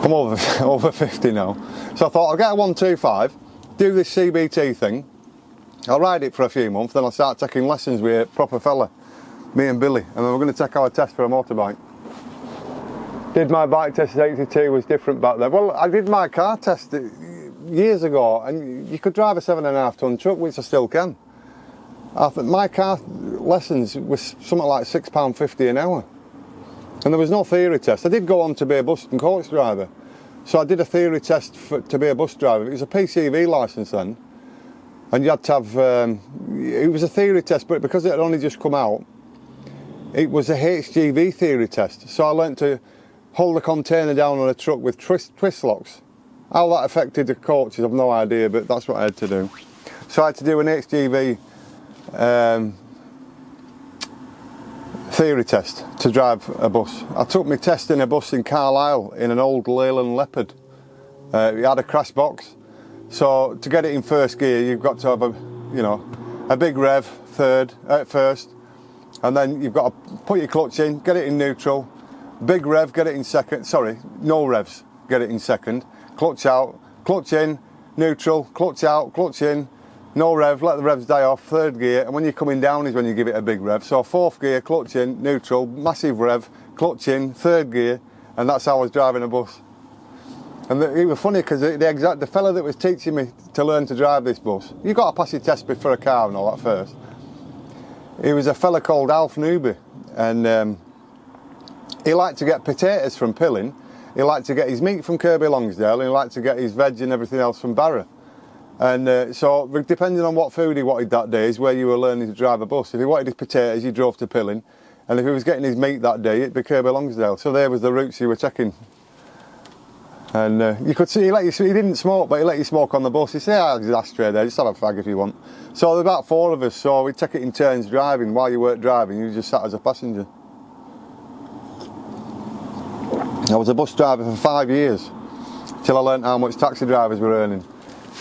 I'm over 50 now. So I thought I'll get a 125, do this CBT thing, I'll ride it for a few months, then I'll start taking lessons with a proper fella, me and Billy, and then we're going to take our test for a motorbike. Did my bike test at 82, was different back then. Well, I did my car test years ago, and you could drive a 7.5 ton truck, which I still can. I think my car lessons was something like £6.50 an hour. And there was no theory test. I did go on to be a bus and coach driver. So I did a theory test to be a bus driver. It was a PCV licence then. And you had to have, it was a theory test, but because it had only just come out, it was a HGV theory test. So I learnt to hold the container down on a truck with twist locks. How that affected the coaches, I've no idea, but that's what I had to do. So I had to do an HGV theory test to drive a bus. I took my test in a bus in Carlisle in an old Leyland Leopard. It had a crash box. So to get it in first gear, you've got to have a big rev first, and then you've got to put your clutch in, get it in neutral, big rev, get it in second, sorry, no revs, get it in second, clutch out, clutch in, neutral, clutch out, clutch in, no rev, let the revs die off, third gear, and when you're coming down is when you give it a big rev. So fourth gear, clutch in, neutral, massive rev, clutch in, third gear, and that's how I was driving a bus. And it was funny because the fella that was teaching me to learn to drive this bus, you've got to pass your test before a car and all that first. He was a fella called Alf Newby, and he liked to get potatoes from Pilling, he liked to get his meat from Kirby Longsdale, and he liked to get his veg and everything else from Barra. And so depending on what food he wanted that day is where you were learning to drive a bus. If he wanted his potatoes, you drove to Pilling, and if he was getting his meat that day, it'd be Kirby Longsdale. So there was the routes you were checking. And you could see he didn't smoke, but he let you smoke on the bus. He said, "Ah, there's an ashtray there, just have a fag if you want." So there were about 4 of us, so we'd take it in turns driving. While you weren't driving, you just sat as a passenger. I was a bus driver for 5 years, till I learnt how much taxi drivers were earning.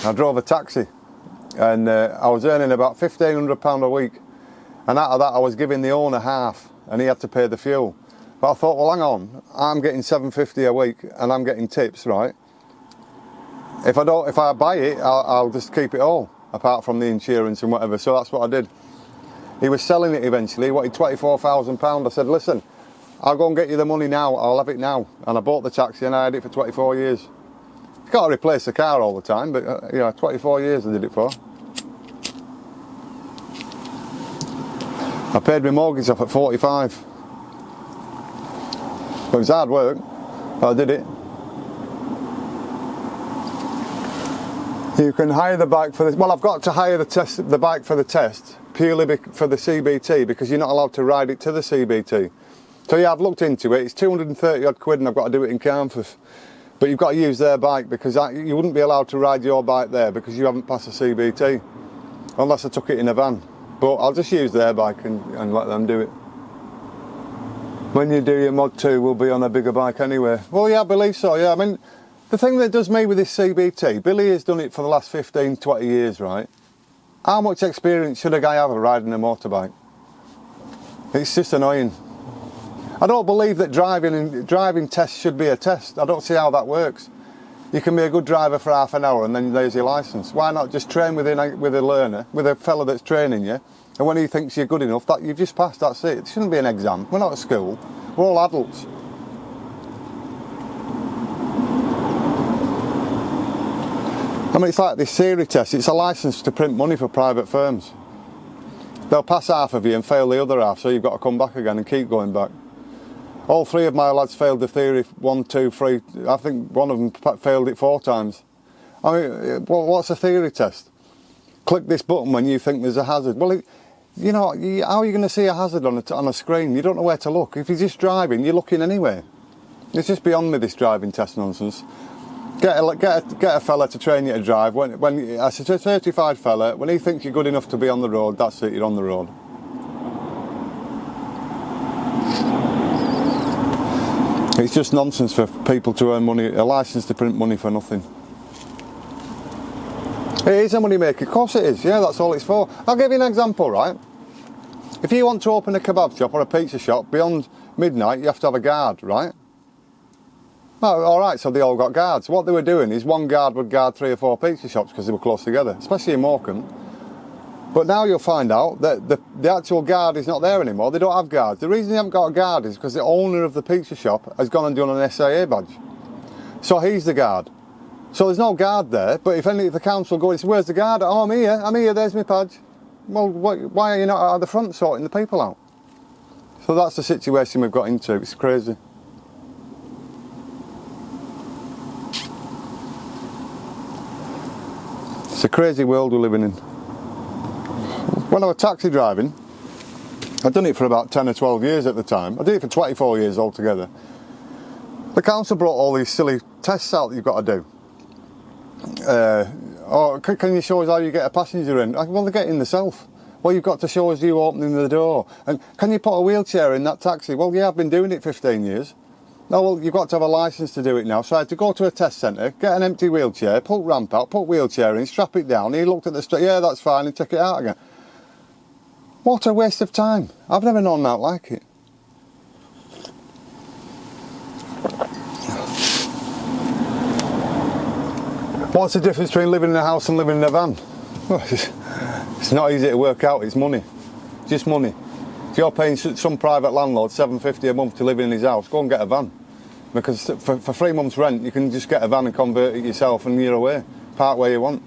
I drove a taxi, and I was earning about £1,500 a week, and out of that I was giving the owner half, and he had to pay the fuel. But I thought, well, hang on, I'm getting £750 a week and I'm getting tips, right? If I buy it, I'll just keep it all, apart from the insurance and whatever. So that's what I did. He was selling it eventually. He wanted £24,000. I said, listen, I'll go and get you the money now. I'll have it now. And I bought the taxi and I had it for 24 years. You can't replace the car all the time, but 24 years I did it for. I paid my mortgage off at 45. But it was hard work, but I did it. You can hire the bike for this. Well, I've got to hire the bike for the test purely for the CBT, because you're not allowed to ride it to the CBT. So yeah, I've looked into it. It's 230 odd quid, and I've got to do it in Carnforth. But you've got to use their bike, because you wouldn't be allowed to ride your bike there because you haven't passed the CBT, unless I took it in a van. But I'll just use their bike and let them do it. When you do your Mod 2, we'll be on a bigger bike anyway. Well, yeah, I believe so, yeah. I mean, the thing that does me with this CBT, Billy has done it for the last 15, 20 years, right? How much experience should a guy have of riding a motorbike? It's just annoying. I don't believe that driving tests should be a test. I don't see how that works. You can be a good driver for half an hour and then there's your licence. Why not just train with a learner, with a fella that's training you? And when he thinks you're good enough, that you've just passed, that's it. It shouldn't be an exam. We're not at school. We're all adults. I mean, it's like this theory test. It's a licence to print money for private firms. They'll pass half of you and fail the other half, so you've got to come back again and keep going back. All 3 of my lads failed the theory 1, 2, 3. I think one of them failed it 4 times. I mean, what's a theory test? Click this button when you think there's a hazard. Well, how are you going to see a hazard on a screen? You don't know where to look. If you're just driving, you're looking anyway. It's just beyond me, this driving test nonsense. Get a fella to train you to drive. When a certified fella, when he thinks you're good enough to be on the road, that's it, you're on the road. It's just nonsense for people to earn money, a licence to print money for nothing. It is a money maker, of course it is, yeah, that's all it's for. I'll give you an example, right? If you want to open a kebab shop or a pizza shop beyond midnight, you have to have a guard, right? Oh, alright, so they all got guards. What they were doing is one guard would guard 3 or 4 pizza shops because they were close together, especially in Morecambe. But now you'll find out that the actual guard is not there anymore. They don't have guards. The reason they haven't got a guard is because the owner of the pizza shop has gone and done an SIA badge. So he's the guard. So there's no guard there, but if the council go and say, where's the guard? Oh, I'm here, there's my badge. Well, why are you not at the front sorting the people out? So that's the situation we've got into. It's crazy. It's a crazy world we're living in. When I was taxi driving, I'd done it for about 10 or 12 years at the time. I did it for 24 years altogether. The council brought all these silly tests out that you've got to do. or can you show us how you get a passenger in? Well, they get in themselves. Well, you've got to show us you opening the door. And can you put a wheelchair in that taxi? Well, yeah, I've been doing it 15 years. No, well, you've got to have a licence to do it now. So I had to go to a test centre, get an empty wheelchair, pull ramp out, put wheelchair in, strap it down. He looked at the strap, yeah, that's fine, and take it out again. What a waste of time. I've never known that like it. What's the difference between living in a house and living in a van? Well, it's not easy to work out, it's money. Just money. If you're paying some private landlord $750 a month to live in his house, go and get a van. Because for 3 months rent, you can just get a van and convert it yourself and you're away. Park where you want.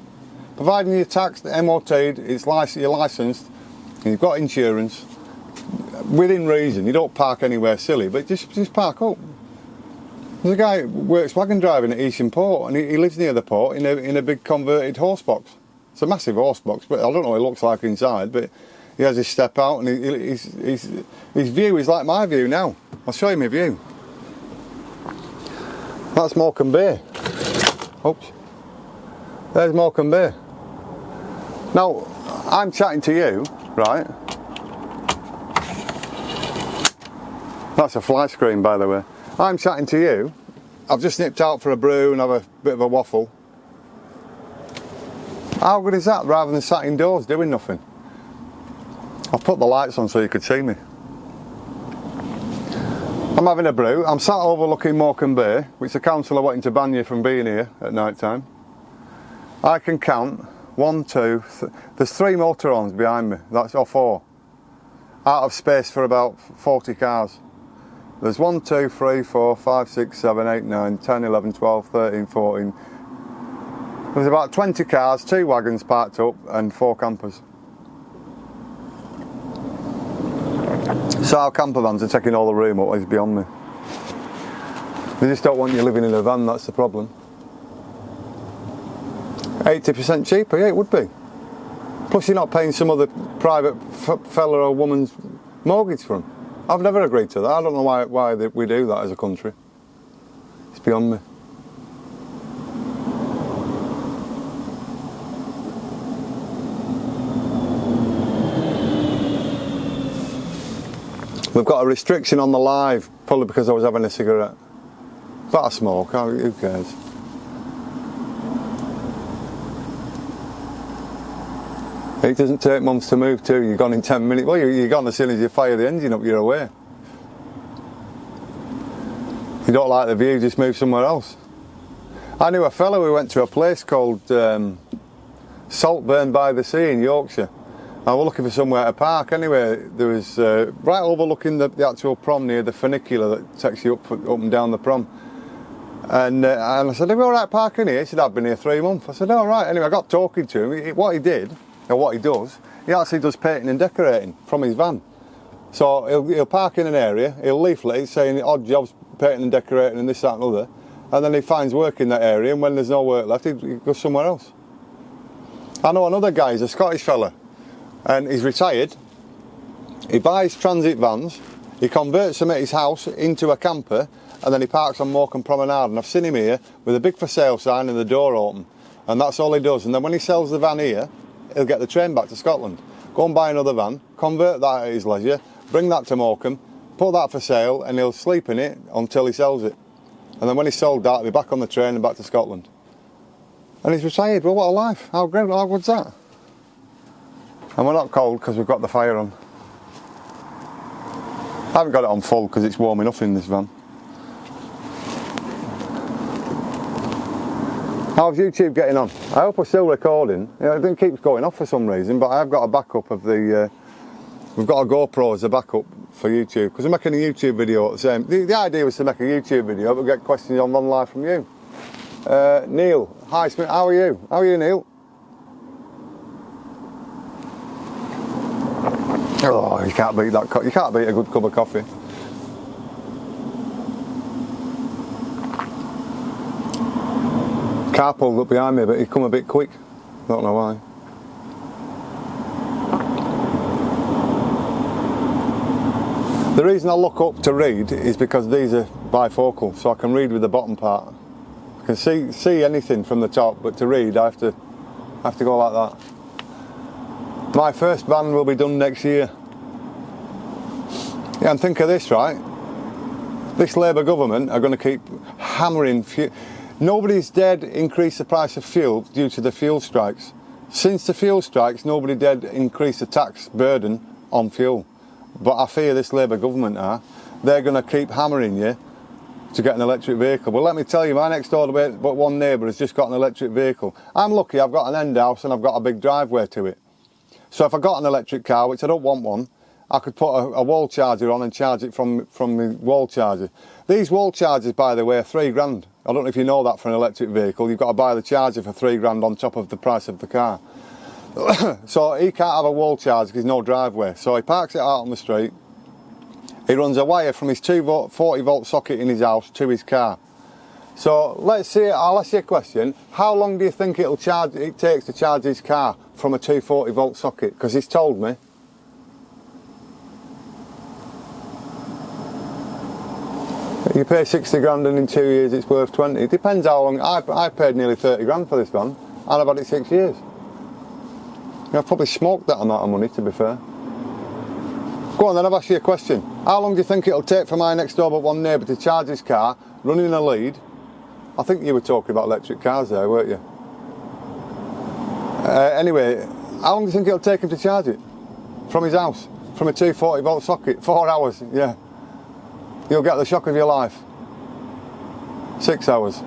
Providing you're taxed, MOT'd, you're licensed, and you've got insurance, within reason. You don't park anywhere silly, but just park up. There's a guy who works wagon driving at Eastern Port, and he lives near the port in a big converted horse box. It's a massive horse box, but I don't know what it looks like inside, but he has his step out, and his view is like my view now. I'll show you my view. That's Morecambe Bay. Oops. There's Morecambe Bay. Now, I'm chatting to you, right? That's a fly screen, by the way. I'm chatting to you. I've just nipped out for a brew and have a bit of a waffle. How good is that, rather than sat indoors doing nothing? I've put the lights on so you could see me. I'm having a brew. I'm sat overlooking Morecambe Bay, which the council are wanting to ban you from being here at night time. I can count 1, 2, there's 3 motorhomes behind me, that's or 4. Out of space for about 40 cars. There's 1, 2, 3, 4, 5, 6, 7, 8, 9, 10, 11, 12, 13, 14. There's about 20 cars, 2 wagons parked up and 4 campers. So our camper vans are taking all the room up is beyond me. They just don't want you living in a van, that's the problem. 80% cheaper, yeah, it would be. Plus you're not paying some other private fella or woman's mortgage for them. I've never agreed to that. I don't know why we do that as a country. It's beyond me. We've got a restriction on the live, probably because I was having a cigarette. But I smoke, who cares? It doesn't take months to move to, you're gone in 10 minutes. Well, you're gone as soon as you fire the engine up, you're away. If you don't like the view, just move somewhere else. I knew a fellow who went to a place called Saltburn by the Sea in Yorkshire. I was looking for somewhere to park. Anyway, there was right overlooking the actual prom near the funicular that takes you up and down the prom. And I said, are we all right parking here? He said, I've been here 3 months. I said, all right. Anyway, I got talking to him. What he did, or what he does, he actually does painting and decorating from his van. So he'll park in an area, he'll leaflet it saying odd jobs, painting and decorating and this, that and other. And then he finds work in that area, and when there's no work left, he goes somewhere else. I know another guy, he's a Scottish fella, and he's retired. He buys transit vans, he converts them at his house into a camper, and then he parks on Morecambe Promenade. And I've seen him here with a big for sale sign and the door open. And that's all he does. And then when he sells the van here, he'll get the train back to Scotland, go and buy another van, convert that at his leisure, bring that to Morecambe, put that for sale, and he'll sleep in it until he sells it. And then when he's sold that, he'll be back on the train and back to Scotland. And he's retired. Well, what a life. How great, how good's that? And we're not cold because we've got the fire on. I haven't got it on full because it's warm enough in this van. How's YouTube getting on? I hope we're still recording. It keeps going off for some reason, but I've got a backup of the... we've got a GoPro as a backup for YouTube, because we're making a YouTube video at the same... The idea was to make a YouTube video, but get questions on Vanlife from you. Neil, hi Smith, how are you? How are you, Neil? Oh, you can't beat that. You can't beat a good cup of coffee. Car pulled up behind me, but he come a bit quick. Don't know why. The reason I look up to read is because these are bifocal, so I can read with the bottom part. I can see anything from the top, but to read I have to I have to go like that. My first van will be done next year. Yeah, and think of this, right? This Labour government are going to keep hammering fuel. Nobody's dared increase the price of fuel due to the fuel strikes. Since the fuel strikes, nobody dared increase the tax burden on fuel. But I fear this Labour government are. They're going to keep hammering you to get an electric vehicle. But let me tell you, my next door but one neighbour has just got an electric vehicle. I'm lucky, I've got an end house and I've got a big driveway to it. So if I got an electric car, which I don't want one, I could put a wall charger on and charge it from the wall charger. These wall chargers, by the way, are £3 grand. I don't know if you know that for an electric vehicle. You've got to buy the charger for £3 grand on top of the price of the car. So he can't have a wall charger because there's no driveway. So he parks it out on the street. He runs a wire from his 40-volt socket in his house to his car. So let's see, I'll ask you a question. How long do you think it takes to charge his car from a 240-volt socket? Because he's told me. You pay 60 grand and in 2 years it's worth 20. It depends how long. I paid nearly 30 grand for this van and I've had it 6 years. I've probably smoked that amount of money, to be fair. Go on then, I've asked you a question. How long do you think it'll take for my next door but one neighbour to charge his car, running a lead? I think you were talking about electric cars there, weren't you? Anyway, how long do you think it'll take him to charge it? From his house? From a 240-volt socket? 4 hours, yeah. You'll get the shock of your life. 6 hours.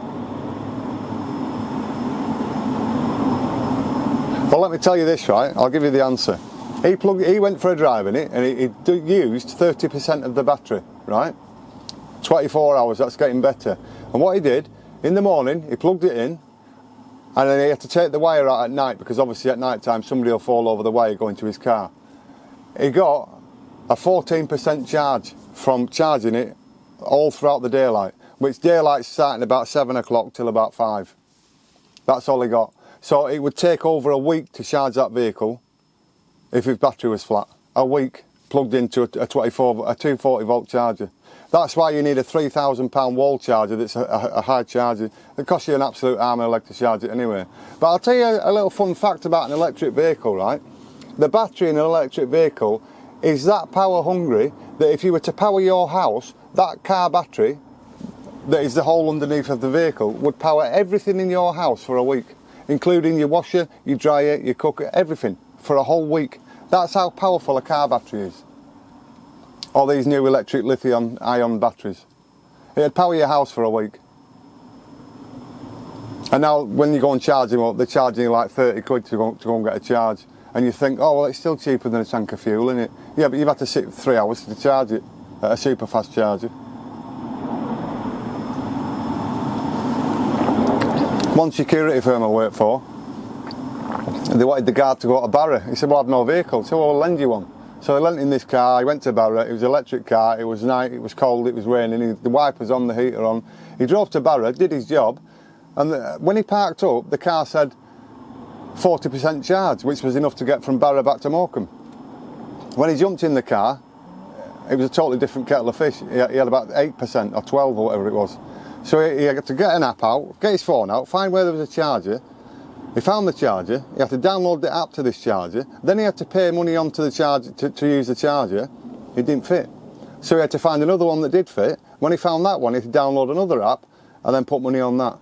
Well, let me tell you this, right? I'll give you the answer. He went for a drive in it and he used 30% of the battery, right? 24 hours, that's getting better. And what he did, in the morning, he plugged it in and then he had to take the wire out at night because obviously at night time somebody will fall over the wire going to his car. He got a 14% charge from charging it all throughout the daylight, which daylight's starting about 7 o'clock till about 5. That's all he got. So it would take over a week to charge that vehicle if his battery was flat. A week plugged into a 240-volt charger. That's why you need a £3,000 wall charger that's a high charger. It costs you an absolute arm and a leg to charge it anyway. But I'll tell you a little fun fact about an electric vehicle, right? The battery in an electric vehicle is that power hungry that if you were to power your house, that car battery, that is the hole underneath of the vehicle, would power everything in your house for a week, including your washer, your dryer, your cooker, everything, for a whole week. That's how powerful a car battery is. Or these new electric lithium-ion batteries. It'd power your house for a week. And now when you go and charge them up, they're charging you like 30 quid to go and get a charge. And you think, oh well, it's still cheaper than a tank of fuel, isn't it? Yeah, but you've had to sit 3 hours to charge it at a super fast charger. One security firm I worked for, they wanted the guard to go to Barra. He said, well, I've no vehicle. So I'll lend you one. So they lent him this car, he went to Barra, it was an electric car, it was night, it was cold, it was raining, the wipers on, the heater on. He drove to Barra, did his job, and when he parked up, the car said 40% charge, which was enough to get from Barra back to Morecambe. When he jumped in the car, it was a totally different kettle of fish. He had about 8% or 12 or whatever it was. So he had to get an app out, get his phone out, find where there was a charger. He found the charger, he had to download the app to this charger, then he had to pay money onto the charger to use the charger. It didn't fit. So he had to find another one that did fit. When he found that one, he had to download another app and then put money on that.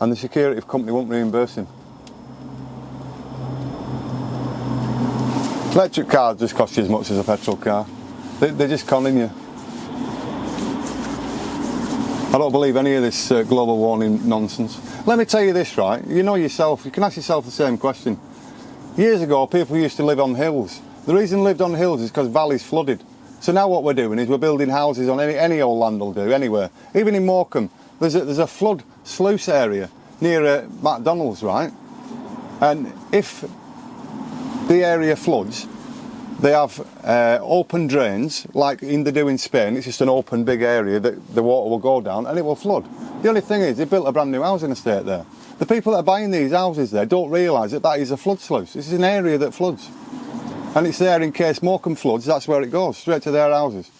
And the security company won't reimburse him. Electric cars just cost you as much as a petrol car. They're just conning you. I don't believe any of this global warming nonsense. Let me tell you this, right? You know yourself, you can ask yourself the same question. Years ago, people used to live on hills. The reason they lived on hills is because valleys flooded. So now what we're doing is we're building houses on any old land will do, anywhere. Even in Morecambe, there's a flood sluice area near McDonald's, right? And if the area floods, they have open drains, like they do in Spain. It's just an open big area that the water will go down and it will flood. The only thing is, they built a brand new housing estate there. The people that are buying these houses there don't realise that is a flood sluice. This is an area that floods. And it's there in case Morecambe floods, that's where it goes, straight to their houses.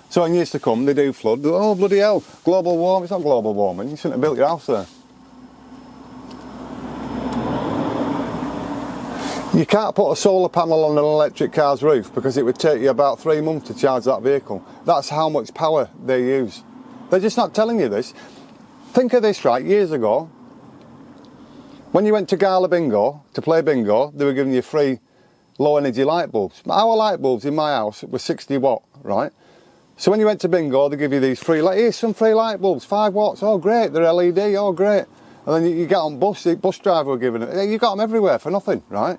So in years to come, they do flood. Oh, bloody hell, global warming. It's not global warming. You shouldn't have built your house there. You can't put a solar panel on an electric car's roof because it would take you about 3 months to charge that vehicle. That's how much power they use. They're just not telling you this. Think of this, right? Years ago, when you went to Gala Bingo to play bingo, they were giving you free low energy light bulbs. Our light bulbs in my house were 60 watt, right? So when you went to bingo, they give you these free, here's some free light bulbs, 5 watts, oh great, they're LED, oh great. And then you get on bus, the bus driver were giving it, you got them everywhere for nothing, right?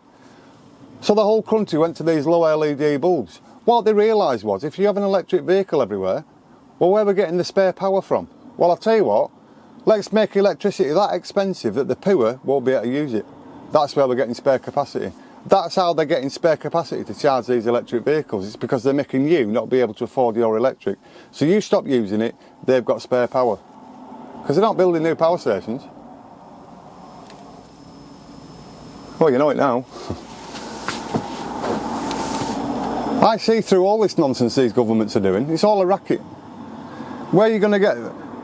So the whole country went to these low LED bulbs. What they realised was, if you have an electric vehicle everywhere, well, where are we getting the spare power from? Well, I'll tell you what, let's make electricity that expensive that the poor won't be able to use it. That's where we're getting spare capacity. That's how they're getting spare capacity to charge these electric vehicles. It's because they're making you not be able to afford your electric. So you stop using it, they've got spare power. Because they're not building new power stations. Well, you know it now. I see through all this nonsense these governments are doing. It's all a racket. Where are you going to get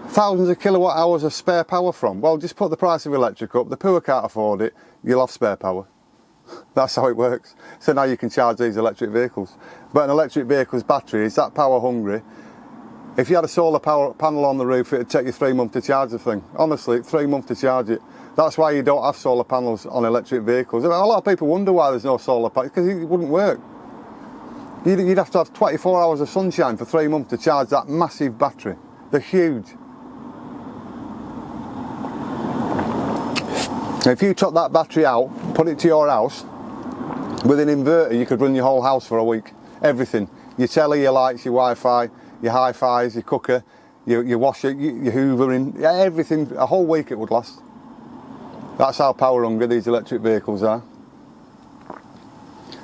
thousands of kilowatt hours of spare power from? Well, just put the price of electric up. The poor can't afford it. You'll have spare power. That's how it works. So now you can charge these electric vehicles. But an electric vehicle's battery is that power hungry. If you had a solar power panel on the roof, it would take you 3 months to charge the thing. Honestly, 3 months to charge it. That's why you don't have solar panels on electric vehicles. A lot of people wonder why there's no solar panels, because it wouldn't work. You'd have to have 24 hours of sunshine for 3 months to charge that massive battery. They're huge. If you took that battery out, put it to your house, with an inverter you could run your whole house for a week. Everything. Your telly, your lights, your Wi-Fi, your hi-fis, your cooker, your washer, your hoovering, everything, a whole week it would last. That's how power hungry these electric vehicles are.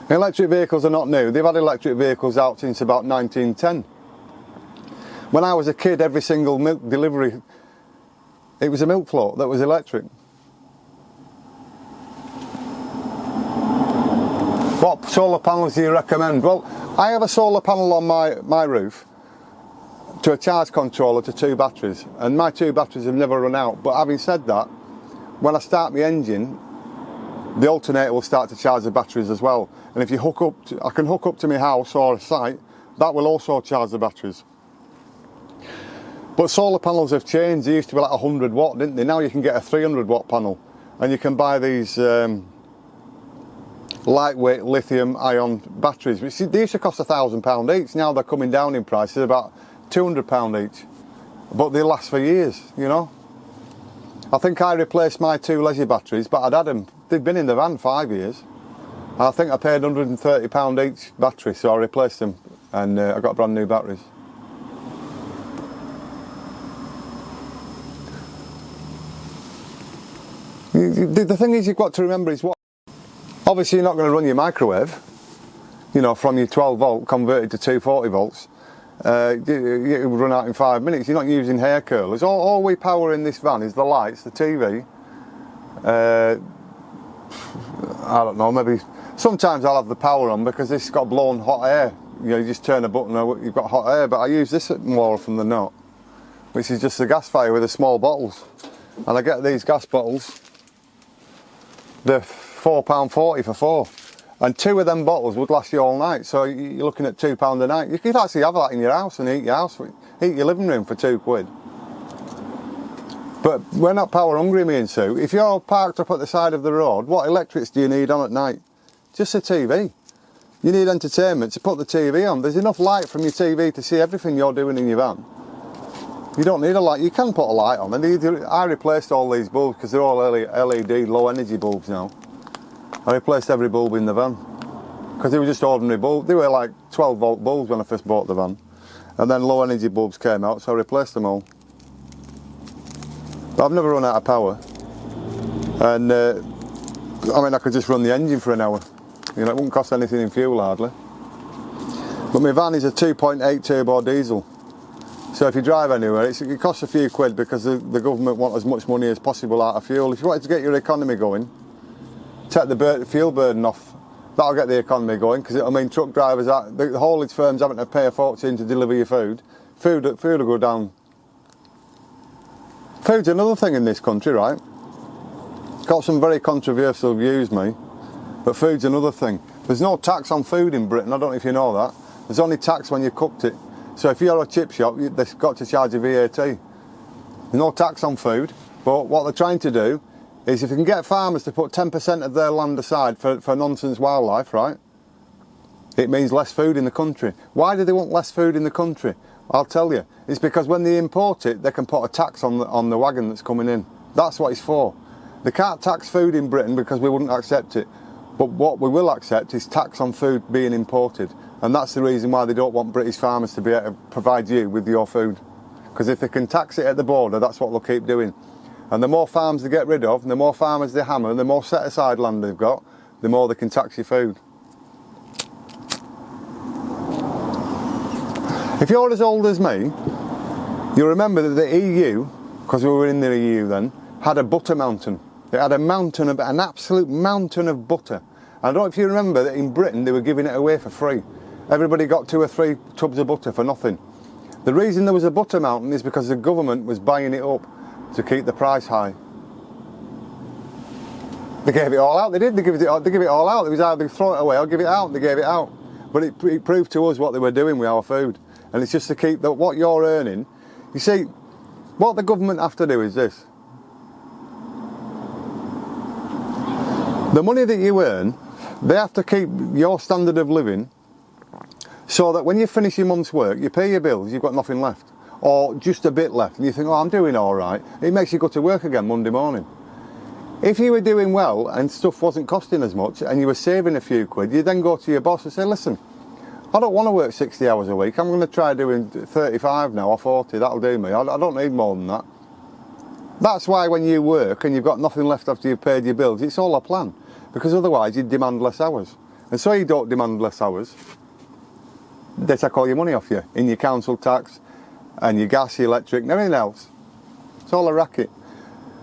Electric vehicles are not new. They've had electric vehicles out since about 1910. When I was a kid, every single milk delivery, it was a milk float that was electric. What solar panels do you recommend? Well, I have a solar panel on my roof to a charge controller to 2 batteries, and my 2 batteries have never run out. But having said that, when I start my engine, the alternator will start to charge the batteries as well. And if you hook up, I can hook up to my house or a site, that will also charge the batteries. But solar panels have changed. They used to be like 100 watt, didn't they? Now you can get a 300 watt panel, and you can buy these lightweight lithium ion batteries, which they used to cost £1,000 each. Now they're coming down in price, they're about £200 each, but they last for years, you know. I think I replaced my 2 leisure batteries, but I'd had them, they'd been in the van 5 years. I think I paid £130 each battery, so I replaced them, and I got brand new batteries. The thing is, you've got to remember is what, obviously you're not going to run your microwave, you know, from your 12 volt converted to 240 volts. It would run out in 5 minutes. You're not using hair curlers. All we power in this van is the lights, the TV. I don't know, maybe sometimes I'll have the power on because this has got blown hot air. You know, you just turn a button and you've got hot air, but I use this more often than not, which is just a gas fire with the small bottles. And I get these gas bottles, they're £4.40 for 4. And 2 of them bottles would last you all night, so you're looking at £2 a night. You could actually have that in your house and heat your living room for £2. But we're not power hungry, me and Sue. If you're parked up at the side of the road, what electrics do you need on at night? Just a TV. You need entertainment, to put the TV on. There's enough light from your TV to see everything you're doing in your van. You don't need a light. You can put a light on. And I replaced all these bulbs because they're all LED, low energy bulbs now. I replaced every bulb in the van because they were just ordinary bulbs. They were like 12 volt bulbs when I first bought the van, and then low energy bulbs came out, so I replaced them all. But I've never run out of power, and I mean, I could just run the engine for an hour. You know, it wouldn't cost anything in fuel hardly. But my van is a 2.8 turbo diesel, so if you drive anywhere, it costs a few quid because the government want as much money as possible out of fuel. If you wanted to get your economy going, take the fuel burden off, that'll get the economy going, because it'll mean truck drivers, the haulage firms having to pay a fortune to deliver your food. Food will go down. Food's another thing in this country, right? Got some very controversial views, me. But food's another thing. There's no tax on food in Britain, I don't know if you know that. There's only tax when you cooked it. So if you're a chip shop, they've got to charge you VAT. There's no tax on food, but what they're trying to do is if you can get farmers to put 10% of their land aside for nonsense wildlife, right? It means less food in the country. Why do they want less food in the country? I'll tell you. It's because when they import it, they can put a tax on the wagon that's coming in. That's what it's for. They can't tax food in Britain because we wouldn't accept it. But what we will accept is tax on food being imported. And that's the reason why they don't want British farmers to be able to provide you with your food. Because if they can tax it at the border, that's what they'll keep doing. And the more farms they get rid of, and the more farmers they hammer, the more set-aside land they've got, the more they can tax your food. If you're as old as me, you'll remember that the EU, because we were in the EU then, had a butter mountain. It had an absolute mountain of butter. I don't know if you remember that in Britain they were giving it away for free. Everybody got 2 or 3 tubs of butter for nothing. The reason there was a butter mountain is because the government was buying it up to keep the price high. They gave it all out, they did, they give it all out. It was either throw it away or give it out, they gave it out. But it proved to us what they were doing with our food. And it's just to keep what you're earning. You see, what the government have to do is this. The money that you earn, they have to keep your standard of living so that when you finish your month's work, you pay your bills, you've got nothing left. Or just a bit left, and you think, oh, I'm doing all right. It makes you go to work again Monday morning. If you were doing well and stuff wasn't costing as much and you were saving a few quid, you then go to your boss and say, listen, I don't want to work 60 hours a week. I'm going to try doing 35 now or 40. That'll do me. I don't need more than that. That's why when you work and you've got nothing left after you've paid your bills, it's all a plan. Because otherwise you'd demand less hours. And so you don't demand less hours, they take all your money off you in your council tax and your gas, your electric and everything else. It's all a racket.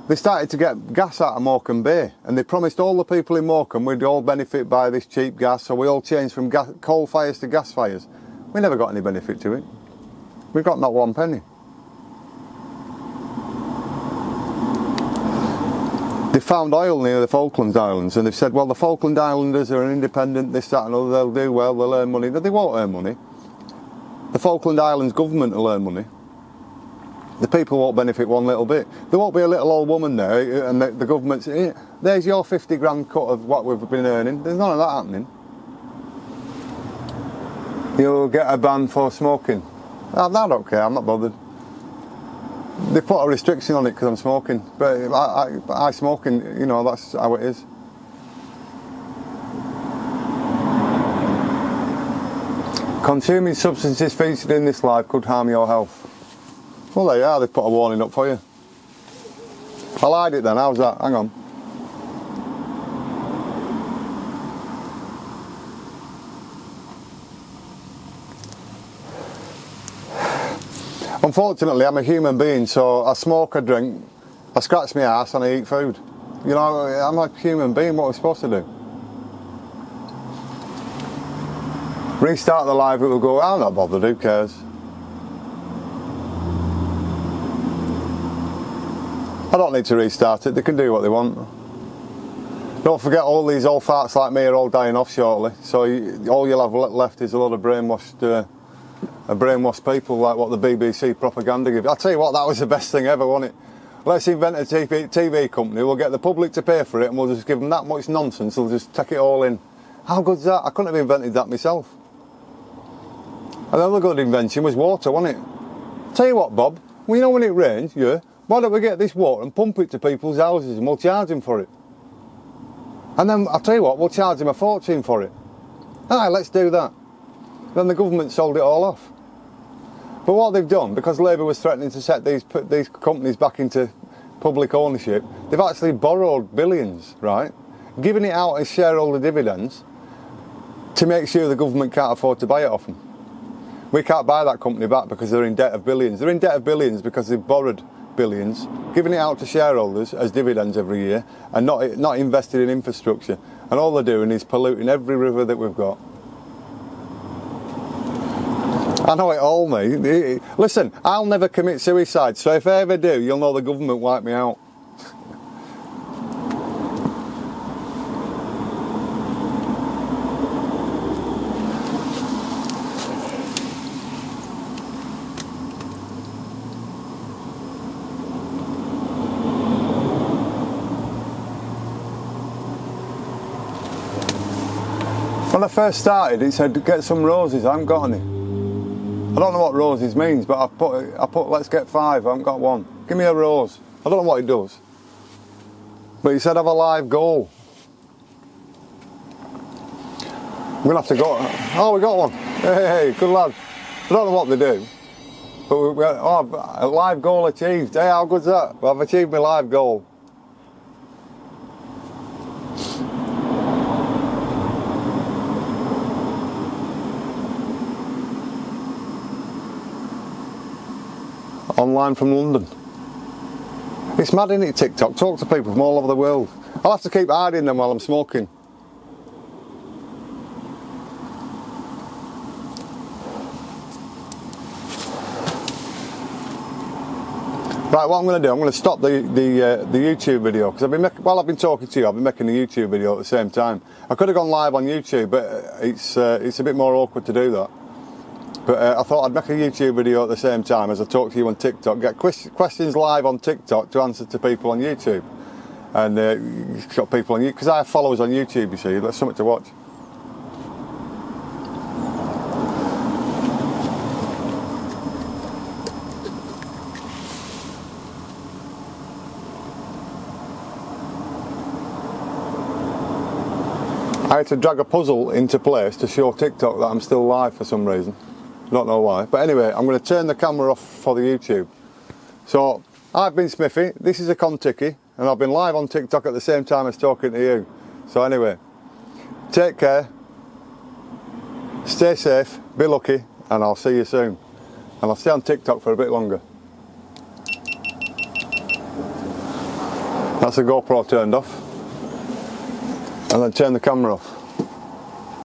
They started to get gas out of Morecambe Bay and they promised all the people in Morecambe we'd all benefit by this cheap gas, so we all changed from coal fires to gas fires. We never got any benefit to it. We got not 1 penny. They found oil near the Falkland Islands and they've said, well, the Falkland Islanders are an independent, this, that and other, they'll do well, they'll earn money. No, they won't earn money. The Falkland Islands government will earn money. The people won't benefit one little bit. There won't be a little old woman there and the government's, there's your 50 grand cut of what we've been earning. There's none of that happening. You'll get a ban for smoking. I don't care, I'm not bothered. They put a restriction on it because I'm smoking, but I smoking, you know, that's how it is. Consuming substances featured in this live could harm your health. Well, there you are, they've put a warning up for you. I'll hide it then, how's that? Hang on. Unfortunately, I'm a human being, so I smoke, I drink, I scratch my ass and I eat food. You know, I'm a human being, what am I supposed to do? Restart the live, it will go, I'm not bothered, who cares? I don't need to restart it, they can do what they want. Don't forget all these old farts like me are all dying off shortly, so all you'll have left is a lot of brainwashed people like what the BBC propaganda gives. I'll tell you what, that was the best thing ever, wasn't it? Let's invent a TV company, we'll get the public to pay for it and we'll just give them that much nonsense, they'll just take it all in. How good's that? I couldn't have invented that myself. Another good invention was water, wasn't it? Tell you what, Bob, well, you know when it rains, yeah, why don't we get this water and pump it to people's houses and we'll charge them for it? And then, I'll tell you what, we'll charge them a fortune for it. Alright, let's do that. Then the government sold it all off. But what they've done, because Labour was threatening to set these companies back into public ownership, they've actually borrowed billions, right? Giving it out as shareholder dividends to make sure the government can't afford to buy it off them. We can't buy that company back because they're in debt of billions. They're in debt of billions because they've borrowed billions, giving it out to shareholders as dividends every year and not invested in infrastructure. And all they're doing is polluting every river that we've got. I know it all, mate. Listen, I'll never commit suicide, so if I ever do, you'll know the government wiped me out. When I first started, it said get some roses. I haven't got any. I don't know what roses means, but I put let's get 5. I haven't got one. Give me a rose. I don't know what it does. But he said have a live goal. We're gonna have to go. Oh, we got one. Hey, good lad. I don't know what they do, but we got a live goal achieved. Hey, how good's that? Well, I've achieved my live goal. Online from London. It's mad, isn't it, TikTok? Talk to people from all over the world. I'll have to keep hiding them while I'm smoking. Right, what I'm going to do, I'm going to stop the YouTube video because while I've been talking to you, I've been making a YouTube video at the same time. I could have gone live on YouTube, but it's a bit more awkward to do that. But I thought I'd make a YouTube video at the same time as I talk to you on TikTok. Get questions live on TikTok to answer to people on YouTube. And you've got people on YouTube, because I have followers on YouTube, you see, there's something to watch. I had to drag a puzzle into place to show TikTok that I'm still live for some reason. Don't know why. But anyway, I'm going to turn the camera off for the YouTube. So, I've been Smithy, this is a Contiki, and I've been live on TikTok at the same time as talking to you. So anyway, take care, stay safe, be lucky, and I'll see you soon. And I'll stay on TikTok for a bit longer. That's the GoPro turned off. And then turn the camera off.